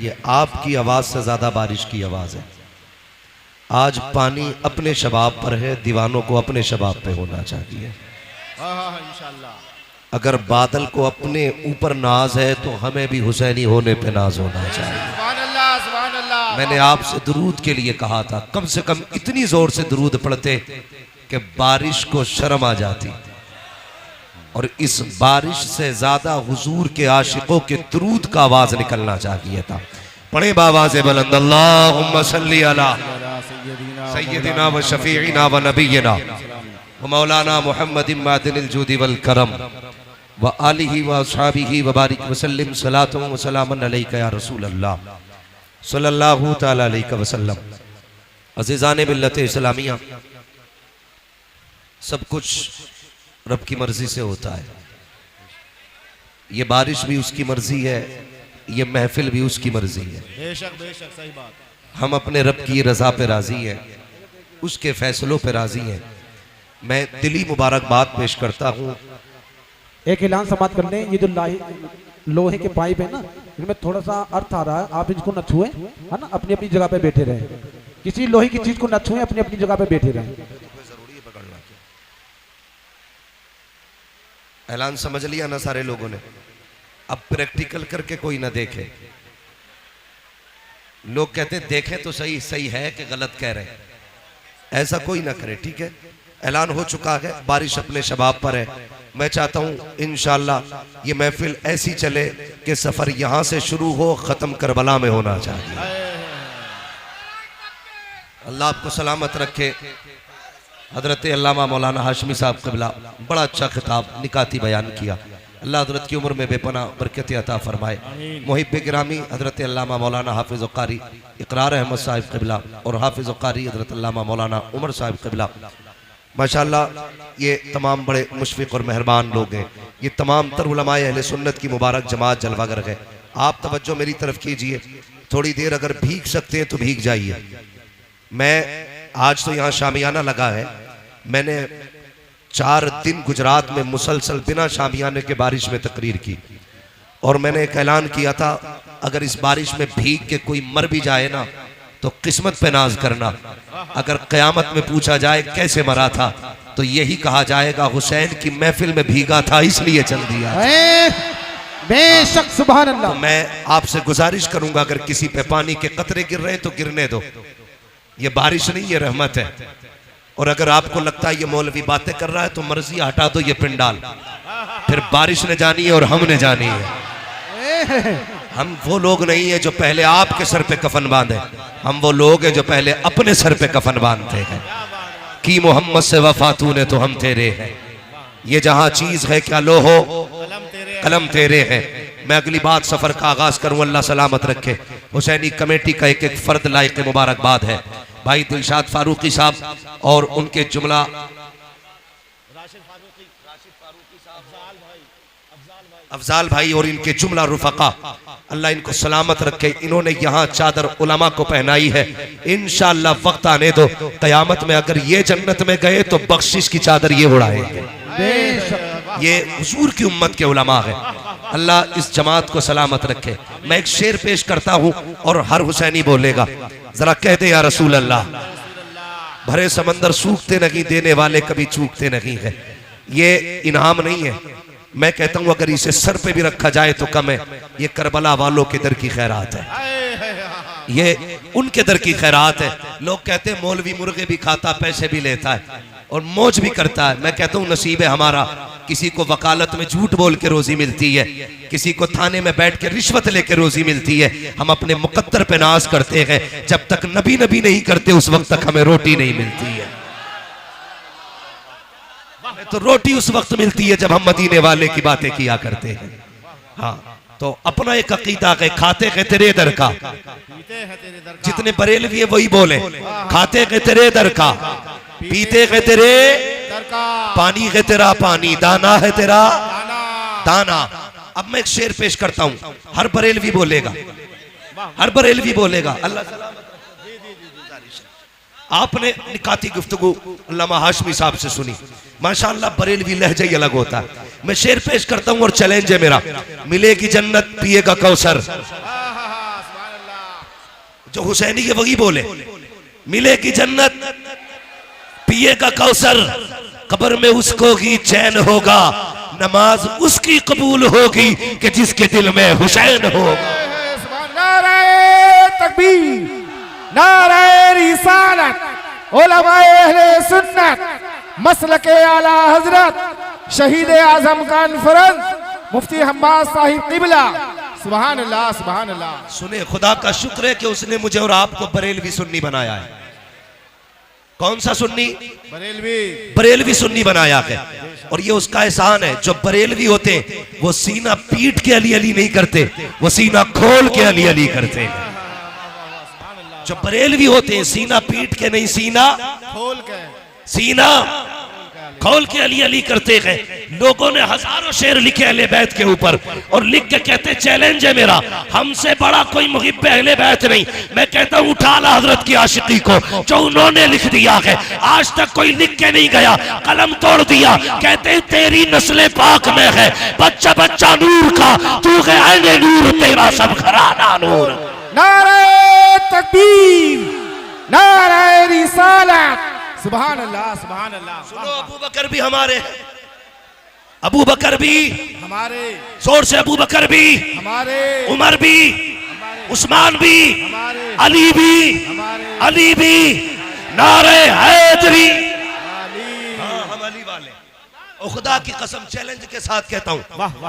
ये आपकी आवाज से ज्यादा बारिश की आवाज है। आज पानी अपने शबाब पर है, दीवानों को अपने शबाब पे होना चाहिए। इंशाअल्लाह अगर बादल को अपने ऊपर नाज है तो हमें भी हुसैनी होने पे नाज होना चाहिए। मैंने आपसे दुरूद के लिए कहा था, कम से कम इतनी जोर से दुरूद पढ़ते कि बारिश को शर्म आ जाती, और इस बारिश से ज्यादा हुजूर के आशिकों के दुरूद का आवाज निकलना चाहिए था। पढ़े बावाज़े बुलंद, अल्लाहुम्मा सल्ली अला सय्यदिना व शफीइना व नबीना व मौलाना मुहम्मदिन मादिनिल जूदी वल करम व आलिहि व अस्हाबिहि व बारिक व सल्लिम सलातु व सलामन अलैका या रसूल अल्लाह सल्लल्लाहु तआला अलैहि वसल्लम। अज़ीज़ाने मिल्लत इस्लामिया, सब कुछ रब की मर्जी से होता है। ये बारिश भी उसकी मर्जी है, ये महफिल भी उसकी मर्जी है। बेशक बेशक सही बात। हम अपने रब की रजा पे राजी हैं, उसके फैसलों पे राजी हैं। मैं दिली मुबारकबाद पेश करता हूँ। एक ऐलान समाप्त कर लें, ये जो लोहे के पाइप है ना, इनमें थोड़ा सा अर्थ आ रहा है, आप इसको न छुएं, है ना, अपनी अपनी जगह पे बैठे रहें। किसी लोहे की चीज को न छुएं, अपनी अपनी जगह पे बैठे रहें। ऐलान समझ लिया ना सारे लोगों ने? अब प्रैक्टिकल करके कोई ना देखे। लोग कहते देखें तो सही सही है कि गलत कह रहे हैं, ऐसा कोई ना करे, ठीक है? ऐलान हो चुका है, बारिश अपने शबाब पर है। मैं चाहता हूं इंशाअल्लाह ये महफिल ऐसी चले कि सफर यहां से शुरू हो, खत्म करबला में होना चाहिए। अल्लाह आपको सलामत रखे। हजरत अल्लामा मौलाना हाशमी साहब क़िबला बड़ा अच्छा खिताब निकाती बयान किया। अल्लाह हजरत की उम्र में बेपना बरकत अता फरमाए। मुहिब गिरामी हजरत अल्लामा मौलाना हाफिज़ क़ारी इकरार अहमद साहिब क़िबला और हाफिज़ क़ारी हजरत अल्लामा मौलाना उमर साहिब क़िबला, माशाअल्लाह ये तमाम बड़े मुशफ़िक़ और मेहरबान लोग हैं। ये तमाम तर उलमाए अहले सुन्नत की मुबारक जमात जलवागर है। आप तवज्जो मेरी तरफ कीजिए, थोड़ी देर अगर भीग सकते हैं तो भीग जाइए। मैं आज तो यहाँ शामियाना लगा है, मैंने 4 दिन गुजरात में मुसलसल बिना शामियाने के बारिश में तकरीर की, और मैंने एक ऐलान किया था, अगर इस बारिश में भीग के कोई मर भी जाए ना तो किस्मत पे नाज करना। अगर क़यामत में पूछा जाए कैसे मरा था तो यही कहा जाएगा हुसैन की महफिल में भीगा था इसलिए चल दिया। बेशक सुभान अल्लाह। तो मैं आपसे गुजारिश करूंगा, अगर किसी पे पानी के कतरे गिर रहे तो गिरने दो, ये बारिश नहीं ये रहमत है। और अगर आपको लगता है ये मौलवी बातें कर रहा है तो मर्जी हटा दो ये पिंडाल, फिर बारिश ने जानी है और हमने जानी है। हम वो लोग नहीं है जो पहले आपके सर पे कफन बांधे, हम वो लोग हैं जो पहले अपने सर पे कफन बांधते हैं। कि मोहम्मद से वफा तूने तो हम तेरे हैं, ये जहां चीज है क्या लो हो कलम तेरे हैं। मैं अगली बात सफर का आगाज करूं, अल्लाह सलामत रखे। हुसैनी कमेटी का एक एक फर्द लायक मुबारकबाद है, भाई दिलशाद फारूकी साहब और उनके जुमला अफजाल भाई और इनके जुमला रुफका, अल्लाह इनको सलामत रखे। इन्होंने यहाँ चादर उलमा को पहनाई है। इंशाअल्लाह वक्त आने दो, कयामत में अगर ये जन्नत में गए तो बख्शिश की चादर ये उड़ाएंगे। ये हुजूर की उम्मत के उलमा है। अल्लाह इस जमात को सलामत रखे। मैं एक शेर पेश करता हूँ और हर हुसैनी बोलेगा, जरा कह दे या रसूल अल्लाह। भरे समंदर सूखते नहीं, देने वाले कभी चूकते नहीं है। ये इनाम नहीं है, मैं कहता हूं अगर इसे सर पे भी रखा जाए तो कम है। ये करबला वालों के दर की खैरात है, ये उनके दर की खैरात है। लोग कहते हैं मौलवी मुर्गे भी खाता, पैसे भी लेता है और मौज भी करता है। मैं कहता हूं नसीब है हमारा, किसी को वकालत में झूठ बोल के रोजी मिलती है, किसी को थाने में बैठ के रिश्वत लेके रोजी मिलती है। हम अपने मुकद्दर पे नाज करते हैं, जब तक नबी नबी नहीं करते उस वक्त तक हमें रोटी नहीं मिलती है। तो रोटी उस वक्त मिलती है जब हम मदीने वाले की बातें किया करते हैं। हाँ, तो अपना एक अकीदा है, खाते हैं तेरे दर का। जितने बरेलवी है वही बोले, खाते हैं तेरे दर का, पीते हैं तेरे दर का, पानी है तेरा पानी, दाना है तेरा दाना। अब मैं एक शेर पेश करता हूँ, हर बरेलवी बोलेगा, हर बरेलवी बोलेगा। अल्लाह आपने निकाती गुफ्तगू अल्लामा हाशमी साहब से सुनी, माशाअल्लाह बरेलवी लहजा ही अलग होता है। मैं शेर पेश करता हूं और चैलेंज है मेरा, मिलेगी जन्नत पिएगा कौसर, जो हुसैनी के वही बोले, मिलेगी जन्नत, पिएगा कौसर, कब्र में उसको ही चैन होगा, नमाज उसकी कबूल होगी कि जिसके दिल में हुसैन होगा। नारे तकबीर, नारे रिसालत, उलमाए अहले सुन्नत, मसलके आला हजरत शहीद आजम कॉन्फ्रेंस मुफ्ती हम्माद साहिब किबला, सुभान अल्लाह सुभान अल्लाह। सुने, खुदा का शुक्र है कि उसने मुझे और आपको बरेलवी सुन्नी बनाया है। कौन सा सुन्नी? बरेलवी सुन्नी बनाया है। और ये उसका एहसान है। जो बरेलवी होते वो सीना पीट के अली अली नहीं करते, वो सीना खोल के अली अली करते हैं। जो बरेलवी होते हैं सीना पीट के नहीं, सीना खोल के अली अली करते हैं। लोगों ने हजारों शेर लिखे अहले बैत के ऊपर और लिख के कहते चैलेंज है मेरा, हमसे बड़ा कोई मुहिब्ब अहले बैत नहीं। मैं कहता हूं उठा ला हजरत की आशिकी को, जो उन्होंने लिख दिया है, आज तक कोई लिख के नहीं गया, कलम तोड़ दिया। कहते तेरी नस्ल पाक में है बच्चा बच्चा नूर का, तू है आईने नूर, तेरा सब घराना नूर। नारे तकबीर, नारे रिसालत, सुभान अल्लाह सुभान अल्लाह। सुनो, अबू बकर भी हमारे हैं, अबू बकर भी हमारे, जोर से अबू बकर भी हमारे, उमर भी, उस्मान भी, अली भी, अली भी, नारे हैदरी। हाँ, हम अली वाले। और खुदा की कसम चैलेंज के साथ कहता हूँ,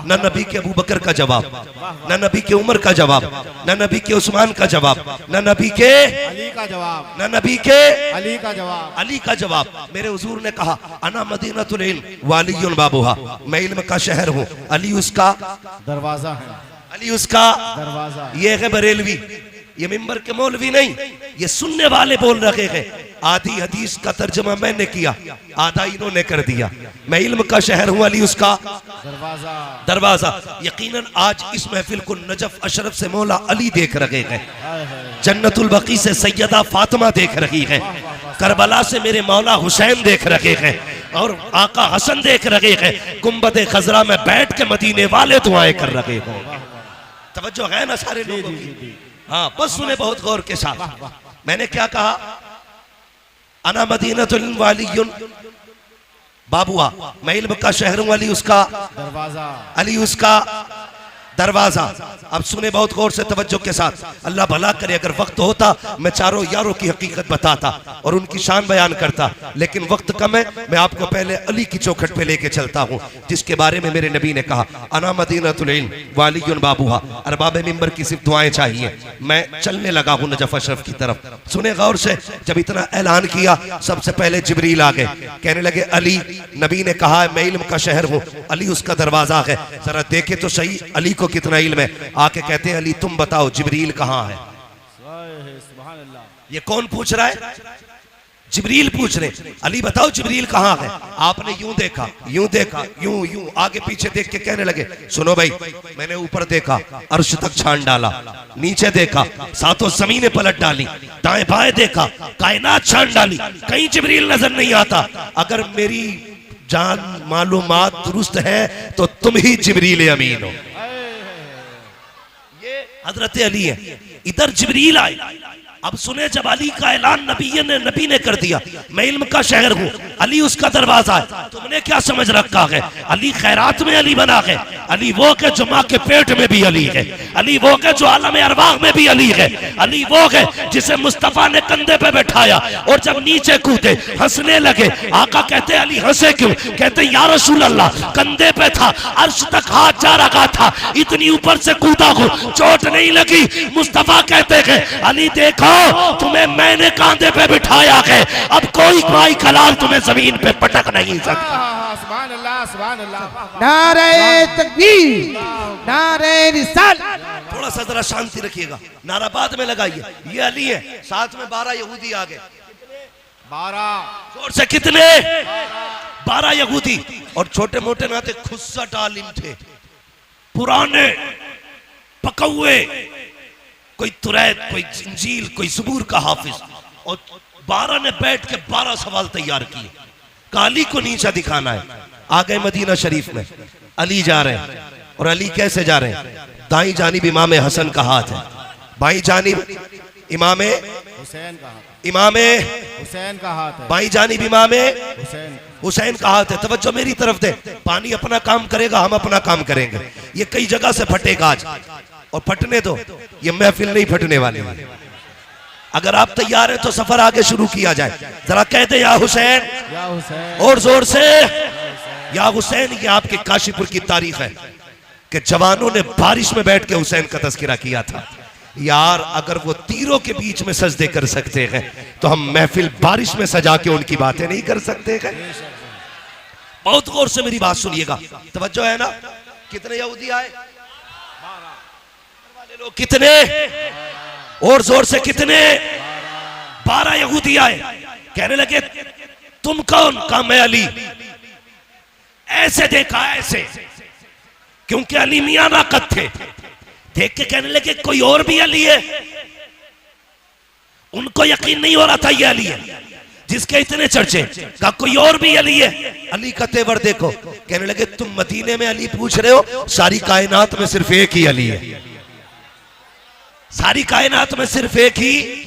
न नबी के अबू बकर का जवाब, न नबी के उमर का जवाब, न नबी के उस्मान का जवाब, न नबी के अली का जवाब, न नबी के अली का जवाब, अली का जवाब। मेरे हुजूर ने कहा अना मदीनतुल इल्म वालियुन बाबुहा, मैं इल्म का शहर हूँ, अली उसका दरवाजा है, अली उसका दरवाजा। ये है बरेलवी, ये मिंबर के मौलवी नहीं, ये सुनने वाले बोल रहे हैं। आधी हदीस का तर्जमा मैंने किया, आधा इन्होंने कर दिया। मैं इल्म का शहर हूँ, अली उसका दरवाजा। यकीनन आज इस महफिल को नजफ अशरफ से मौला अली देख रहे हैं, जन्नतुल बकी से सैयदा फातिमा देख रही है, करबला से मेरे मौला हुसैन देख रहे हैं, और आका हसन देख रहे हैं। गुंबद खजरा में बैठ के मदीने वाले दुआएं कर रहे हो। तवज्जो है ना सारे लोगों की? हाँ, बस सुने बहुत गौर के साथ। मैंने क्या कहा? अना मदीनतुल वालियुन बाबुआ, मैं इल्म का शहर हूं, अली उसका दरवाजा, अली उसका दरवाजा। अब सुने बहुत गौर से तवज्जो के साथ। अल्लाह भला करे अगर वक्त होता मैं चारों यारों की हकीकत बताता और उनकी शान बयान करता, लेकिन वक्त कम है। मैं आपको पहले अली की चौखट पे लेके चलता हूँ, जिसके बारे में मेरे नबी ने कहा अना मदीनतुल इल्म वालियुन बाबुहा। अरबाब मिंबर की सिर्फ दुआएं चाहिए। मैं चलने लगा हूँ नजफ अशरफ की तरफ। सुने गौर से, जब इतना ऐलान किया सबसे पहले जिब्रील आ गए, कहने लगे अली, नबी ने कहा है मैं इल्म का शहर हूँ, अली उसका दरवाजा है, जरा देखे तो सही अली को कितना इल्म है। आके कहते हैं अली तुम बताओ जिब्रील कहाँ है? ये कौन पूछ रहा है? जिब्रील पूछ रहे। अली बताओ जिब्रील कहाँ है? आपने यूं देखा, यूं देखा, यूं यूं आगे पीछे देख के कहने लगे सुनो भाई, मैंने ऊपर देखा अर्श तक छान डाला, नीचे देखा सातों जमीनें पलट डाली, दाएं बाएं देखा कायनात छान डाली, कहीं जिब्रील नजर नहीं आता। अगर मेरी जान मालूमात दुरुस्त है तो तुम ही जिब्रील अमीन हो। हजरत अली है, इधर जिब्रील आए। अब सुने, जब अली का ऐलान नबी ने कर दिया मैं इल्म का शहर हूँ, अली उसका दरवाजा है, तुमने क्या समझ रखा है? अली खैरात में अली बना है, अली वो के जो माँ के पेट में भी अली है, अली वो के जो आलम अरवाह में भी अली है, अली वो है जिसे मुस्तफा ने कंधे पे बैठाया और जब नीचे कूदे हंसने लगे। आका कहते अली हंसे क्यों? कहते या रसूल अल्लाह, कंधे पे था, अर्श तक हाथ जा रखा था, इतनी ऊपर से कूदा हूँ, चोट नहीं लगी। मुस्तफा कहते हैं अली देखो तुम्हें मैंने कांधे पे बिठाया है, अब कोई भाई कलाल तुम्हें जमीन पे पटक नहीं सकता। सुभान अल्लाह सुभान अल्लाह। नारे तकबीर, नारे रिसालत। थोड़ा सा जरा शांति रखिएगा, नारा बाद में लगाइए। ये अली है, साथ में 12 यहूदी आ गए। 12 जोर से कितने? 12 यहूदी और छोटे मोटे नाते खुस्सट आलिम थे, पुराने पकौए, कोई तुरैत, कोई इंजील, कोई ज़बूर का हाफिज। और 12 ने बैठ के 12 सवाल तैयार किए। काली को नीचा दिखाना है। आ गए मदीना शरीफ में, अली जा रहे हैं। और अली कैसे जा रहे हैं? दाई जानिब इमाम हसन का हाथ है, बाई जानिब इमामे हुसैन का हाथ इमामे हुसैन का हाथ है बाई जानिब इमामे हुसैन हुसैन का हाथ है। तवज्जो मेरी तरफ दे। पानी अपना काम करेगा, हम अपना काम करेंगे। ये कई जगह से फटेगा आज, और फटने दो, ये महफिल नहीं फटने वाली है। अगर आप तैयार हैं तो सफर आगे शुरू किया जाए। जरा कहते या हुसैन, या हुसैन और जोर से या हुसैन। ये आपके काशीपुर की तारीख है कि जवानों ने बारिश में बैठ के हुसैन का तस्करा किया था। यार अगर वो तीरों के बीच में सजदे कर सकते हैं तो हम महफिल बारिश में सजा के उनकी बातें नहीं कर सकते हैं? बहुत गौर से मेरी बात सुनिएगा, तवज्जो है ना। कितने यहूदी आए? वाले लोग कितने? और जोर से कितने? 12 यहूदी आए। कहने लगे तुम कौन? कहा मैं अली। ऐसे देखा, ऐसे, क्योंकि अली मियां नाकत थे। देख के कहने लगे कोई और भी अली है। उनको यकीन नहीं हो रहा था ये अली है जिसके इतने चर्चे। कहा कोई और भी अली है। अली का तेवर देखो। कहने लगे तुम मदीने में अली पूछ रहे हो, सारी कायनात में सिर्फ एक ही अली है। सारी कायनात में सिर्फ एक ही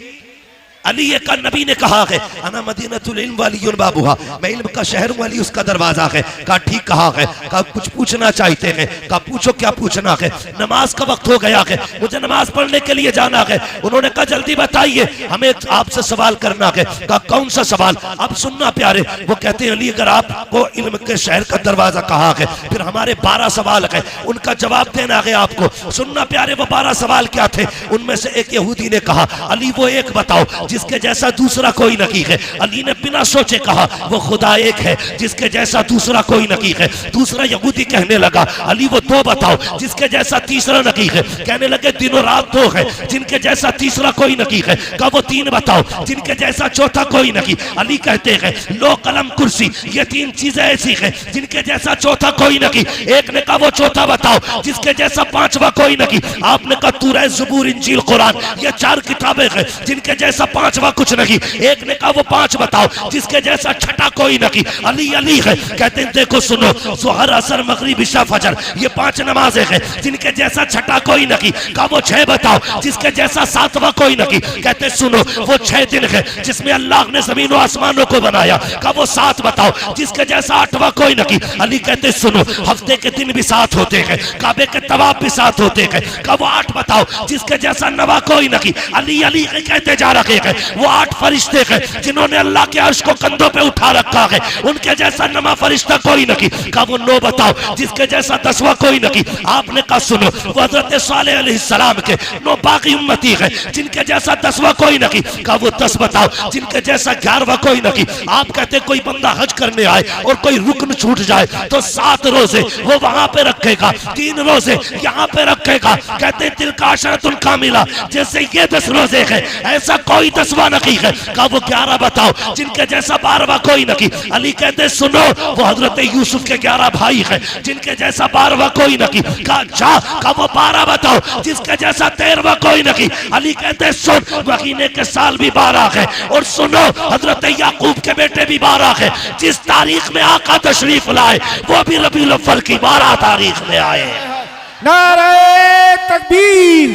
अली है। का नबी ने कहा है अना मदीनतुल इल्म वालियुन बाबुहा, मैं इल्म का शहर हूं, अली उसका दरवाजा है। कहा ठीक कहा है। कहा कुछ पूछना चाहते हैं? कहा पूछो, क्या पूछना है? नमाज का वक्त हो गया है, मुझे नमाज पढ़ने के लिए जाना है। उन्होंने कहा जल्दी बताइए, हमें आपसे सवाल करना है। कहा कौन सा सवाल? अब सुनना प्यारे। वो कहते हैं अली अगर आपको इल्म के शहर का दरवाजा कहा है, फिर हमारे 12 सवाल है, उनका जवाब देना है आपको। सुनना प्यारे, वो 12 सवाल क्या थे? उनमें से एक यहूदी ने कहा अली वो एक बताओ जिसके जैसा दूसरा कोई नहीं है। अली ने बिना सोचे कहा वो खुदा एक है जिसके जैसा दूसरा कोई नहीं है। दूसरा यहूदी कहने लगा अली वो 2 बताओ जिसके जैसा तीसरा नहीं है। कहने लगे दिनों रात 2 है जिनके जैसा तीसरा कोई नहीं है। कहा वो 3 बताओ जिनके जैसा चौथा कोई नहीं। अली कहते हैं लो कलम कुर्सी, ये 3 चीजें ऐसी है जिनके जैसा चौथा कोई नहीं। एक ने कहा वो चौथा बताओ जिसके जैसा 5वां कोई नहीं। आपने कहा तूरा ज़बूर इंजील कुरान, ये 4 किताबें हैं जिनके जैसा 5वां कुछ नहीं। एक ने कहा वो 5 बताओ जिसके जैसा छठा कोई नहीं। अली अली है। कहते हैं देखो सुनो, ज़ोहर असर मगरिब इशा फजर, ये 5 नमाजें हैं जिनके जैसा छठा कोई नहीं। कहा वो 6 बताओ जिसके जैसा 7वां कोई नहीं। कहते सुनो वो 6 दिन है जिसमें अल्लाह ने जमीन और आसमानों को बनाया। कहा वो 7 बताओ जिसके जैसा 8वां कोई नहीं। अली कहते सुनो हफ्ते के दिन भी 7 होते हैं, काबे के तवाफ भी 7 होते हैं। कहा वो 8 बताओ जिसके जैसा 9वां कोई नहीं। अली अली कहते जा रहे हैं वो 8 फरिश्ते हैं जिन्होंने अल्लाह के अर्श को कंधों पे उठा रखा है, उनके जैसा 9वां फरिश्ता कोई नहीं। कहा वो 9 बताओ जिसके जैसा 10वां कोई नहीं। आपने कहा सुनो वो हजरत सालेह अलैहिस्सलाम के 9 बाकी उम्मती है जिनके जैसा 10वां कोई नहीं। कहा वो 10 बताओ जिनके जैसा 11वां कोई नहीं। आप कहते कोई बंदा हज करने आए और कोई रुकन छूट जाए तो 7 रोजे वो वहां पे रखेगा, 3 रोजे यहाँ पे रखेगा। कहते तिलका अशरतुल कामिला, जैसे ये 10 रोजे है ऐसा कोई 10वां नहीं है। कहा वो 11 बताओ जिनके जैसा 12वां कोई नहीं। अली कहते सुनो वो हजरत यूसुफ के 11 भाई है जिनके जैसा 12वां कोई नहीं। कहा जा। कहा वो 12 बताओ जिसके जैसा 13वां कोई नहीं। अली कहते सुन महीने के साल भी 12 है, और सुनो हजरत याकूब के बेटे भी 12 है। जिस तारीख में आका तशरीफ लाए वो भी रबीउल अव्वल की 12 तारीख में आए। नारे तकबीर,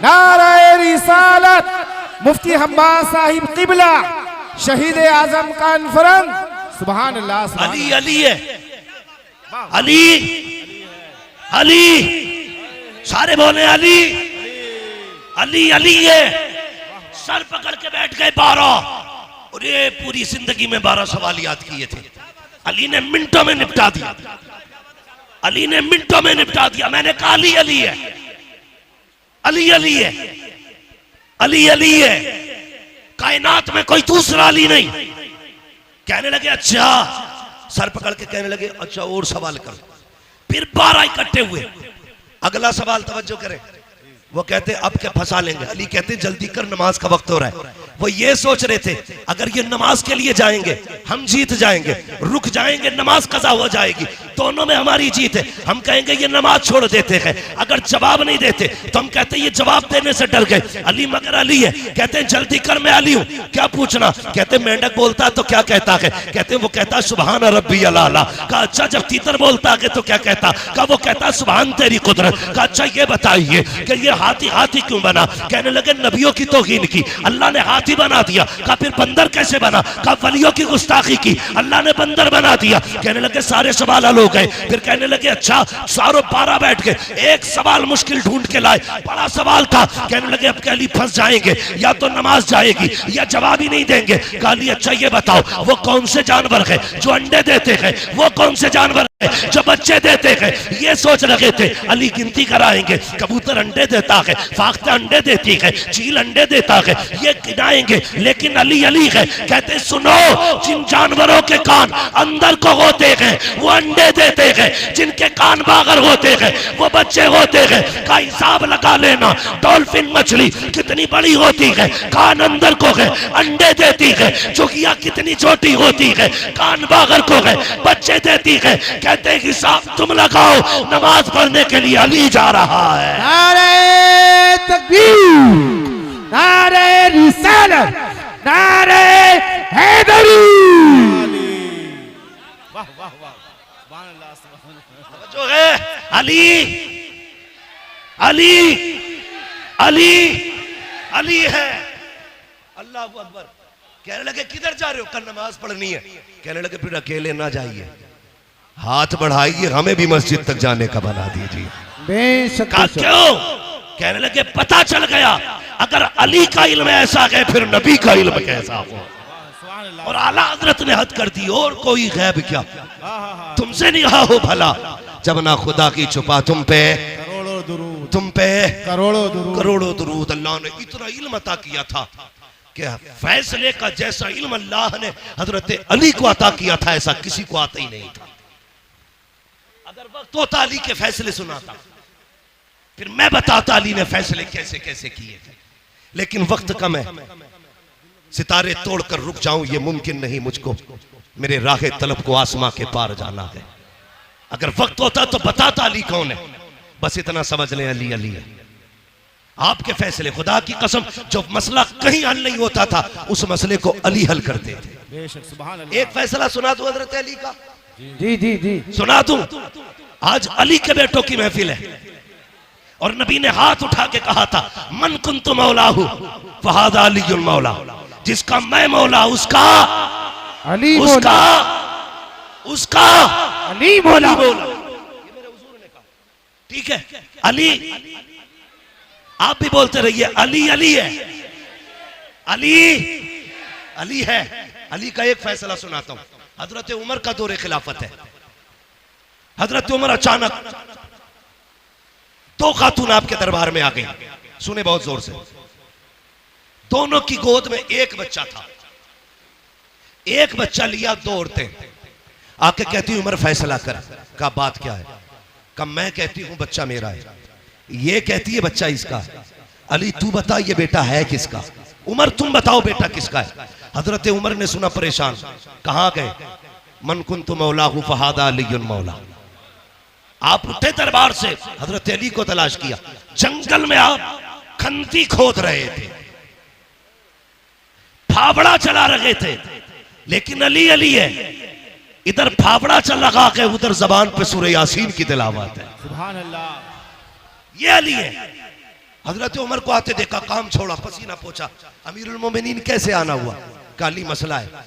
नारे रिसालत, मुफ्ती हम्माद साहिब किबला, शहीद आजम कॉन्फ्रेंस। सुभान अल्लाह, सुभान अली अली है, अली अली, सारे बोले अली अली अली है। सर पकड़ के बैठ गए 12, और ये पूरी जिंदगी में 12 सवाल याद किए थे। अली ने मिनटों में निपटा दिया, अली ने मिनटों में निपटा दिया। मैंने कहा अली अली है, अली अली है, अली अली है, कायनात में कोई दूसरा अली नहीं। कहने लगे अच्छा, सर पकड़ के कहने लगे अच्छा और सवाल कर। फिर 12 इकट्ठे हुए। अगला सवाल तवज्जो करें। वो कहते अब क्या फंसा लेंगे। अली कहते जल्दी कर, नमाज का वक्त हो रहा है। वो ये सोच रहे थे अगर ये नमाज के लिए जाएंगे हम जीत जाएंगे, रुक जाएंगे नमाज कज़ा हो जाएगी, दोनों में हमारी जीत है। हम कहेंगे ये नमाज छोड़ देते हैं, अगर जवाब नहीं देते तो हम कहते हैं ये जवाब देने से डर गए। अली मगर अली है, कहते हैं जल्दी कर मैं अली हूं, क्या पूछना? कहते हैं मेंढक बोलता है तो क्या कहता है? कहते हैं वो कहता सुभान रब्बी अला। कहा अच्छा जब तीतर बोलता है तो क्या कहता? कहा वो कहता सुभान तेरी कुदरत। कहा अच्छा ये बताइए कि ये हाथी हाथी क्यों बना? कहने लगे नबियों की तौहीन की, अल्लाह ने हाथी बना दिया। कहा फिर बंदर कैसे बना? कहा वलियों की गुस्ताखी की, अल्लाह ने बंदर बना दिया। कहने लगे सारे सवाल हल हो गए। फिर कहने लगे अच्छा सारों 12 बैठ गए, एक सवाल मुश्किल ढूंढ के लाए, बड़ा सवाल था। कहने लगे अब कहली फंस जाएंगे, या तो नमाज जाएगी या जवाब ही नहीं देंगे। कहली अच्छा ये बताओ वो कौन से जानवर है जो अंडे देते हैं? वो कौन से जानवर है जो बच्चे देते हैं? ये सोच रहे थे। अली गिनती कराएंगे, कबूतर अंडे देता है, फाख्ता अंडे देती है, चील अंडे देता है, ये गिनाएंगे। लेकिन अली अली है, कहते सुनो जिन जानवरों के कान अंदर को होते हैं वो अंडे देते हैं, जिनके कान बागर होते हैं वो बच्चे होते हैं। का हिसाब लगा लेना, डॉल्फिन मछली कितनी बड़ी होती है, कान अंदर को है, अंडे देती है। चुकिया कितनी छोटी होती है, कान बागर को है, बच्चे देती है। कहते हैं हिसाब तुम लगाओ, नमाज पढ़ने के लिए अली जा रहा है। नारे तकबीर, नारे रिसालत, नारे हैदरी। वाह वाह वाह, सुभान अल्लाह, सुभान अल्लाह। जो है अली अली अली अली है। अल्लाह अकबर। कहने लगे किधर जा रहे हो? कल नमाज पढ़नी है। कहने लगे फिर अकेले ना जाइए, हाथ बढ़ाइए, हमें भी मस्जिद तक जाने का बना दीजिए। बेशक कहा क्यों? कहने लगे पता चल गया अगर अली का इल्म ऐसा है फिर नबी का इल्म कैसा हो। और आला हजरत ने हद कर दी, और कोई गैब क्या, तुमसे नहीं रहा हो भला जब ना खुदा की छुपा तुम पे करोड़ों दुरूद, तुम पे करोड़ों दुरूद। अल्लाह ने इतना इल्म अता किया था कि फैसले का जैसा इल्म अल्लाह ने हजरत अली को अता किया था ऐसा किसी को आता ही नहीं था। अगर वक्त होता अली के फैसले सुनाता, फिर मैं बताता अली ने फैसले कैसे कैसे किए थे। लेकिन वक्त कम है, सितारे तोड़कर रुक जाऊं ये मुमकिन नहीं मुझको, मेरे राहे तलब को आसमां के पार जाना है। अगर वक्त होता तो बताता अली कौन है, बस इतना समझ लें अली अली है। आपके फैसले, खुदा की कसम, जो मसला कहीं हल नहीं होता था उस मसले को अली हल करते थे। बेशक, सुभान अल्लाह। एक फैसला सुना दूं हजरत अली का, जी जी जी सुना दूं। आज अली के बेटों की महफिल है और नबी ने हाथ उठा के कहा था मन कुन्तु मौलाहु फहादा अलीयुल मौला, जिसका मैं मौला उसका अली उसका उसका अली मौला। ये मेरे हुजूर ने कहा, ठीक है? अली, आप भी बोलते रहिए अली अली है, अली अली है। अली का एक फैसला सुनाता हूं। हजरत उमर का दौरे खिलाफत है। हजरत उमर अचानक दो खातून आपके दरबार में आ गई, सुने बहुत जोर से। दोनों की गोद में एक बच्चा था, एक बच्चा लिया, दो औरतें आके कहती उमर फैसला कर। का बात क्या है? का मैं कहती हूं बच्चा मेरा है, ये कहती है बच्चा इसका। अली तू बता ये बेटा है किसका? उमर तुम बताओ बेटा किसका है? हजरत उमर ने सुना, परेशान, कहां गए? मन कुन्तु मौलाहु फहादा अलीयुल मौला। आप उठे दरबार से, हजरत अली को तलाश किया। जंगल में आप खंती खोद रहे थे, फावड़ा चला रहे थे, लेकिन अली अली है। इधर फावड़ा चल रहा है, उधर जबान पे सूरह यासीन की तिलावत है। सुभान अल्लाह। ये अली है। हजरत उमर को आते देखा, काम छोड़ा, पसीना पोछा। अमीरुल मोमिनीन कैसे आना हुआ? काली मसला है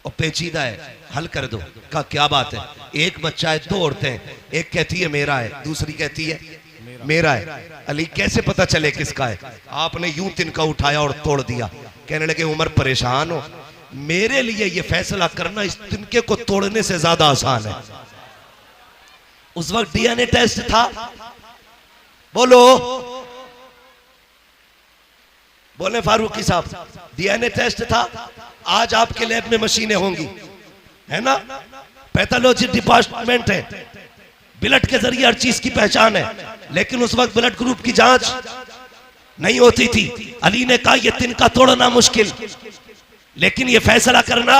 और पेचीदा है, हल कर दो। का क्या बात है? एक बच्चा है, दो औरतें, एक कहती है मेरा है, दूसरी कहती है मेरा है। अली कैसे पता चले किसका है? आपने यूं तिनका उठाया और तोड़ दिया। कहने लगे उमर परेशान हो, मेरे लिए ये फैसला करना इस तिनके को तोड़ने से ज्यादा आसान है। उस वक्त डीएनए टेस्ट था, बोलो बोले फारूकी साहब, डीएनए टेस्ट था। आज आपके लैब में मशीनें होंगी, है ना? पैथोलॉजी डिपार्टमेंट है, ब्लड के जरिए हर चीज की पहचान है। लेकिन उस वक्त ब्लड ग्रुप की जांच नहीं होती थी। अली ने कहा यह तिनका तोड़ना मुश्किल, लेकिन यह फैसला करना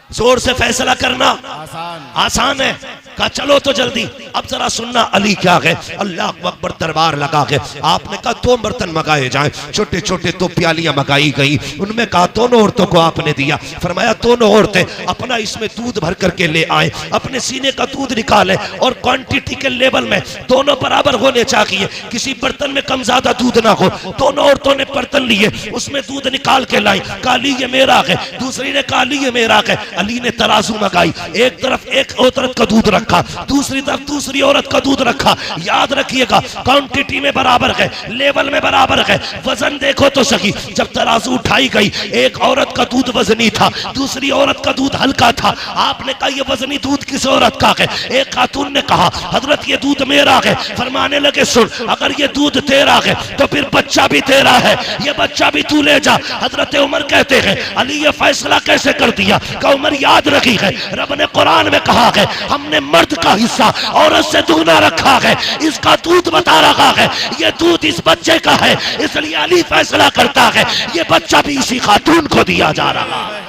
जोर से फैसला करना आसान आसान है। कहा चलो तो जल्दी। अब जरा सुनना अली क्या है। अल्लाह अकबर दरबार लगा के आपने कहा 2 बर्तन मंगाए जाएं। छोटे छोटे 2 प्यालियां मंगाई गई। उनमें कहा दोनों औरतों को आपने दिया। फरमाया दोनों औरतें अपना इसमें दूध भर करके ले आए। अपने सीने का दूध निकाले और क्वांटिटी के लेवल में दोनों बराबर होने चाहिए, किसी बर्तन में कम ज्यादा दूध ना हो। दोनों औरतों ने बर्तन लिए, उसमें दूध निकाल के लाई। कहा अली ये मेरा है, दूसरी ने कहा अली ये मेरा है। अली ने तराजू मंगाई, एक तरफ एक औरत का दूध रखा, दूसरी तरफ दूसरी औरत का दूध रखा। याद रखिएगा क्वांटिटी में बराबर है, लेवल में बराबर है। वजन देखो तो सही। जब तराजू उठाई गई, एक औरत का दूध वजनी था, दूसरी औरत का दूध हल्का था। आपने कहा ये वजनी दूध किस औरत का है? एक खातून ने कहा हजरत ये दूध मेरा है। फरमाने लगे सुन, अगर ये दूध तेरा है तो फिर बच्चा भी तेरा है, ये बच्चा भी तू ले जा। हजरत उमर कहते हैं अली ये फैसला कैसे कर दिया? का उमर याद रखी है रब ने कुरान में कहा है हमने मर्द का हिस्सा औरत से दुगना रखा है, इसका दूध बता रखा है ये दूध इस बच्चे का है, इसलिए अली फैसला करता है ये बच्चा भी इसी खातून को दिया जा रहा है।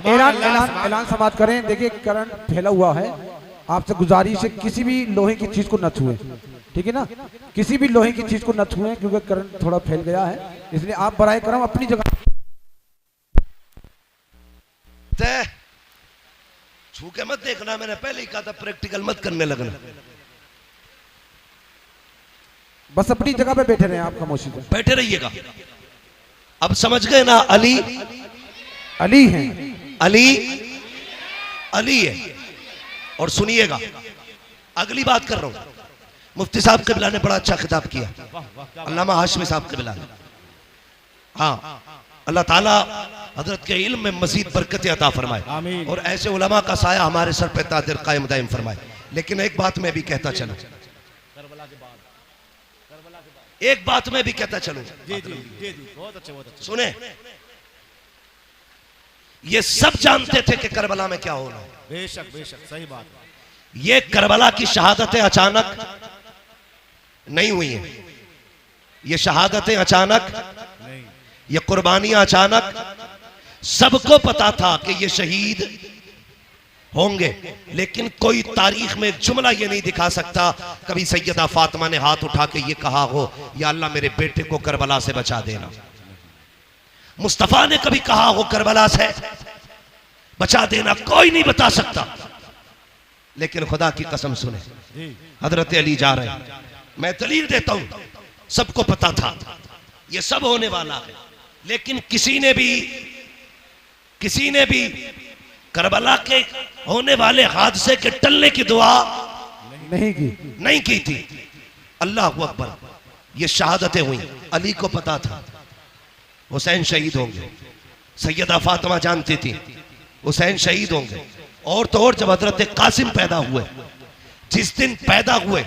ऐलान समाप्त करें। देखिए करंट फैला हुआ है, आपसे गुजारिश है किसी भी लोहे की चीज को न छुएं, ठीक है ना? किसी भी लोहे की चीज को न छुएं क्योंकि करंट थोड़ा फैल गया है, इसलिए आप बराए करम अपनी जगह छू के मत देखना, मैंने पहले ही कहा था प्रैक्टिकल मत करने लगना। बस अपनी जगह पे बैठे रहे आप खामोशी से, बैठे रहिएगा। अब समझ गए ना अली अली हैं, अली अली है। और सुनिएगा अगली बात कर रहा हूं। मुफ्ती साहब क़िबला ने बड़ा अच्छा खिताब किया, अल्लामा हाशमी साहब क़िबला ने। हाँ अल्लाह ताला हजरत के इल्म में मजीद बरकत अता फरमाए और ऐसे उलमा का साया हमारे सर पे तादिर कायम दायम फरमाए। लेकिन एक बात मैं भी कहता चलूं, एक बात मैं भी कहता चलूं, बहुत अच्छे बहुत अच्छे। सुने, ये सब जानते थे कि करबला में क्या होना है। बेशक बेशक सही बात है। ये करबला की शहादतें अचानक नहीं हुई हैं, ये शहादतें अचानक नहीं, ये कुर्बानियां अचानक। सबको पता था कि ये शहीद होंगे, लेकिन कोई तारीख में जुमला ये नहीं दिखा सकता कभी सैयदा फातिमा ने हाथ उठा के ये कहा हो या अल्लाह मेरे बेटे को करबला से बचा देना। मुस्तफा ने कभी कहा हो करबला से बचा देना, कोई नहीं बता सकता। लेकिन खुदा की कसम सुने, हजरत अली जा रहे हैं, मैं दलील देता हूं, सबको पता था ये सब होने वाला है, लेकिन किसी ने भी करबला के होने वाले हादसे के टलने की दुआ नहीं की थी। अल्लाह अकबर, ये शहादतें हुई, अली को पता था हुसैन शहीद होंगे, सैयदा फातिमा जानती थी हुसैन शहीद होंगे। और तो और जब हजरत कासिम पैदा हुए, जिस दिन पैदा हुए,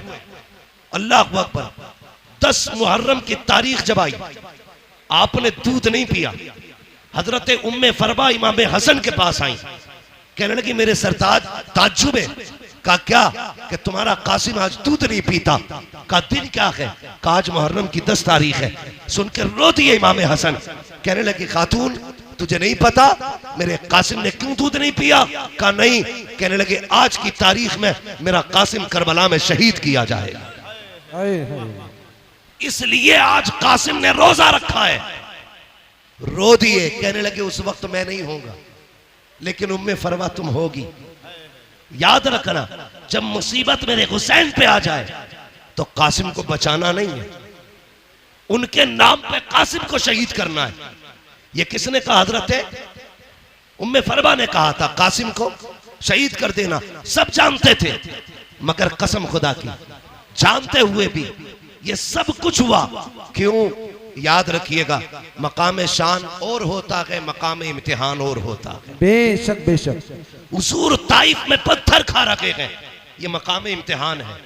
अल्लाह अकबर, 10 मुहर्रम की तारीख जब आई, आपने दूध नहीं पिया। हजरत उम्मे फरबा इमाम हसन के पास आई, कहने लगी मेरे सरताज ताज्जुब है। कहा क्या? कि तुम्हारा कासिम आज दूध नहीं पीता। कहा दिन क्या है? कहा आज मुहर्रम की 10 तारीख है। सुनकर रो दिए इमाम हसन, कहने लगी खातून तुझे नहीं पता मेरे कासिम ने क्यों दूध नहीं पिया? कहा नहीं। कहने लगे आज की तारीख में मेरा कासिम करबला में शहीद किया जाएगा, इसलिए आज कासिम ने रोजा रखा है। रो दिए, कहने लगे उस वक्त मैं नहीं होगा, लेकिन उम्मे फरवा तुम होगी। याद रखना, जब मुसीबत मेरे हुसैन पे आ जाए तो कासिम को बचाना नहीं है, उनके नाम पे कासिम को शहीद करना है। ये किसने कहा? हजरत उम्मे फरवा ने कहा था कासिम को शहीद कर देना। सब जानते थे, मगर कसम खुदा की, जानते हुए भी ये सब कुछ हुआ क्यों? याद रखिएगा, मकाम शान और होता है, मकाम इम्तिहान और होता है। बेशक बेशक। हुजूर ताइफ में पत्थर खा रखे हैं, ये मकाम इम्तिहान है।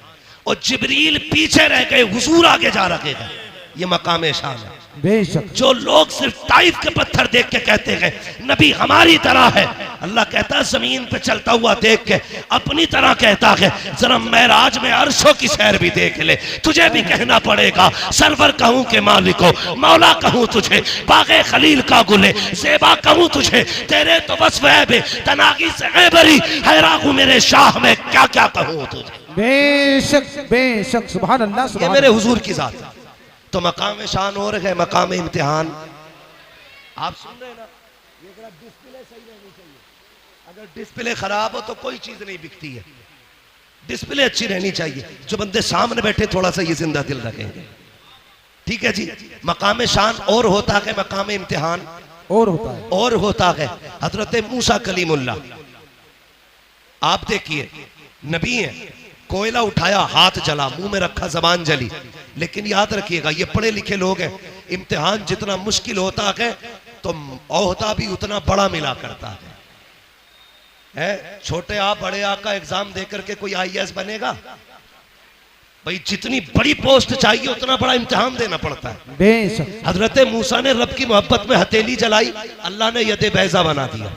और जिब्रील पीछे रह गए, हुजूर आगे जा रखे हैं, ये मकाम शान है। बेशक। जो लोग सिर्फ ताइफ के पत्थर देख के कहते हैं नबी हमारी तरह है, अल्लाह कहता है जमीन पे चलता हुआ देख के अपनी तरह कहता है जरा मेराज में अर्शों की सैर भी देख ले। तुझे भी कहना पड़ेगा सरवर कहूं के मालिको, मौला कहूं तुझे, बागे खलील का गुले ज़ेबा कहूं तुझे, तेरे तो बस वह बे तनागी से ऐबरी हैरागू मेरे शाह में क्या क्या कहूं तुझे। बेशक सुभान अल्लाह ये सुभान मेरे हुजूर की जात है। तो मकाम शान और है मकाम इम्तिहान। आप सुन रहे हैं ना, ये डिस्प्ले सही रहनी चाहिए। अगर डिस्प्ले खराब हो तो कोई चीज नहीं बिकती है। डिस्प्ले अच्छी रहनी चाहिए। जो बंदे सामने बैठे थोड़ा सा ये जिंदा दिल रखेंगे। ठीक है जी। मकाम शान और होता है मकाम इम्तिहान और होता है। और होता है हजरत मूसा कलीमुल्लाह। आप देखिए नबी है, कोयला उठाया हाथ जला, मुंह में रखा जबान जली। लेकिन याद रखिएगा ये पढ़े लिखे लोग हैं, इम्तिहान जितना मुश्किल होता है तो ओहदा भी उतना बड़ा मिला करता है। छोटे आ बड़े आ का एग्जाम देकर के कोई IAS बनेगा? भाई जितनी बड़ी पोस्ट चाहिए उतना बड़ा इम्तिहान देना पड़ता है। बेशक हजरत मूसा ने रब की मोहब्बत में हथेली जलाई, अल्लाह ने यदे बैजा बना दिया।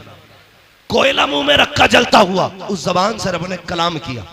कोयला मुंह में रखा जलता हुआ, उस जबान से रब ने कलाम किया,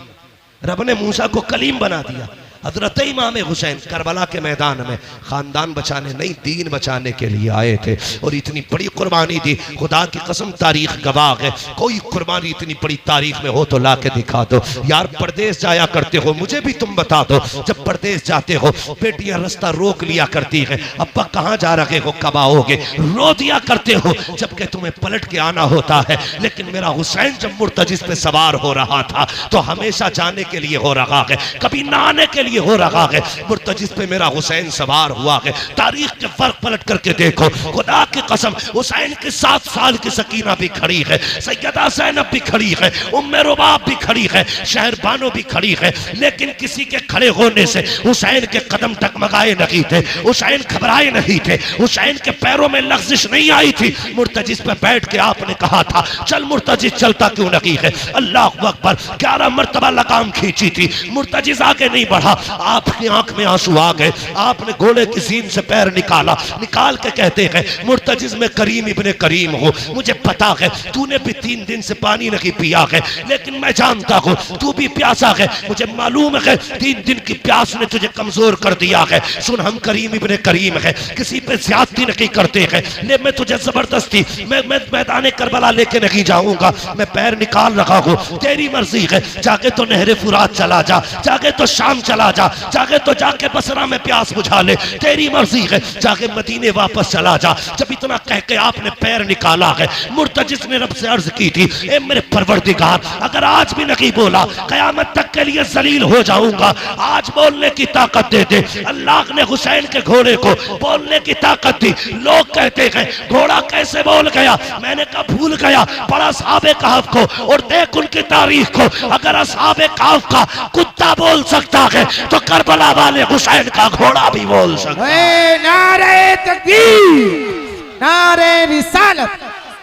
रब ने मूसा को कलीम बना दिया। हजरत इमाम हुसैन करबला के मैदान में खानदान बचाने नहीं दीन बचाने के लिए आए थे और इतनी बड़ी कुर्बानी दी। खुदा की कसम तारीख गवाह है, कोई कुर्बानी इतनी बड़ी तारीख में हो तो ला के दिखा दो। यार परदेश जाया करते हो, मुझे भी तुम बता दो। जब परदेश जाते हो बेटियां रास्ता रोक लिया करती है, अब्बा कहाँ जा रहे हो, कब आओगे, रो दिया करते हो जबकि तुम्हें पलट के आना होता है। लेकिन मेरा हुसैन जब मुर्तजिस पे सवार हो रहा था तो हमेशा जाने के लिए हो रहा है, कभी ना आने के लिए हो रहा है। मुर्तजिस पे मेरा हुसैन सवार हुआ है। तारीख के फर्क पलट करके देखो, खुदा की कसम हुसैन के 7 साल की सकीना भी खड़ी है, सैयदा ज़ैनब भी खड़ी है, उम्मे रुबाब भी खड़ी है, शहर बानो भी खड़ी है। लेकिन किसी के खड़े होने से हुसैन के कदम टकमगाए नहीं थे, हुसैन घबराए नहीं थे, हुसैन के पैरों में लग़्ज़िश नहीं आई थी। मुर्तजिस पे बैठ के आपने कहा था चल मुर्तजिस, चलता क्यों नहीं है? अल्लाह अकबर, 11 मरतबा लगाम खींची थी, मुर्तजिस आगे नहीं बढ़ा। आपकी आंख में आंसू आ गए, आपने घोड़े की सीन से पैर निकाला, निकाल के कहते हैं मुर्तजिस में करीम इब्ने करीम हूँ, मुझे पता है तूने भी 3 दिन से पानी नहीं पिया है, लेकिन मैं जानता हूँ तू भी प्यासा है, मुझे मालूम है 3 दिन की प्यास ने तुझे कमजोर कर दिया है। सुन हम करीम इब्ने करीम है, किसी पे ज्यादती नहीं करते हैं, ले मैं तुझे जबरदस्ती मैं मैदान करबला लेके नहीं जाऊंगा, मैं पैर निकाल रहा हूँ, तेरी मर्जी है। जाके तो नहरे फुरात चला जा, जाके तो शाम चला जा, जाके तो जाके बसरा में प्यास बुझा ले, तेरी मर्जी है। जाके मदीने वापस चला जा। जब इतना कह के आपने पैर निकाला है, मुर्तजिस ने रब से अर्ज की थी ए मेरे परवरदिगार, अगर आज भी नहीं बोला कयामत तक के लिए जलील हो जाऊंगा, आज बोलने की ताकत दे दे। अल्लाह ने हुसैन के घोड़े को बोलने की ताकत दी। लोग कहते हैं घोड़ा कैसे बोल गया, मैंने कहा भूल गया, पढ़ा असहाबे कहफ को और देख उनकी तारीख को। अगर असहाबे कहफ का कुत्ता बोल सकता है तो करबला वाले हुसैन का घोड़ा भी बोल सकता है। नारे तकबीर, नारे रिसालत,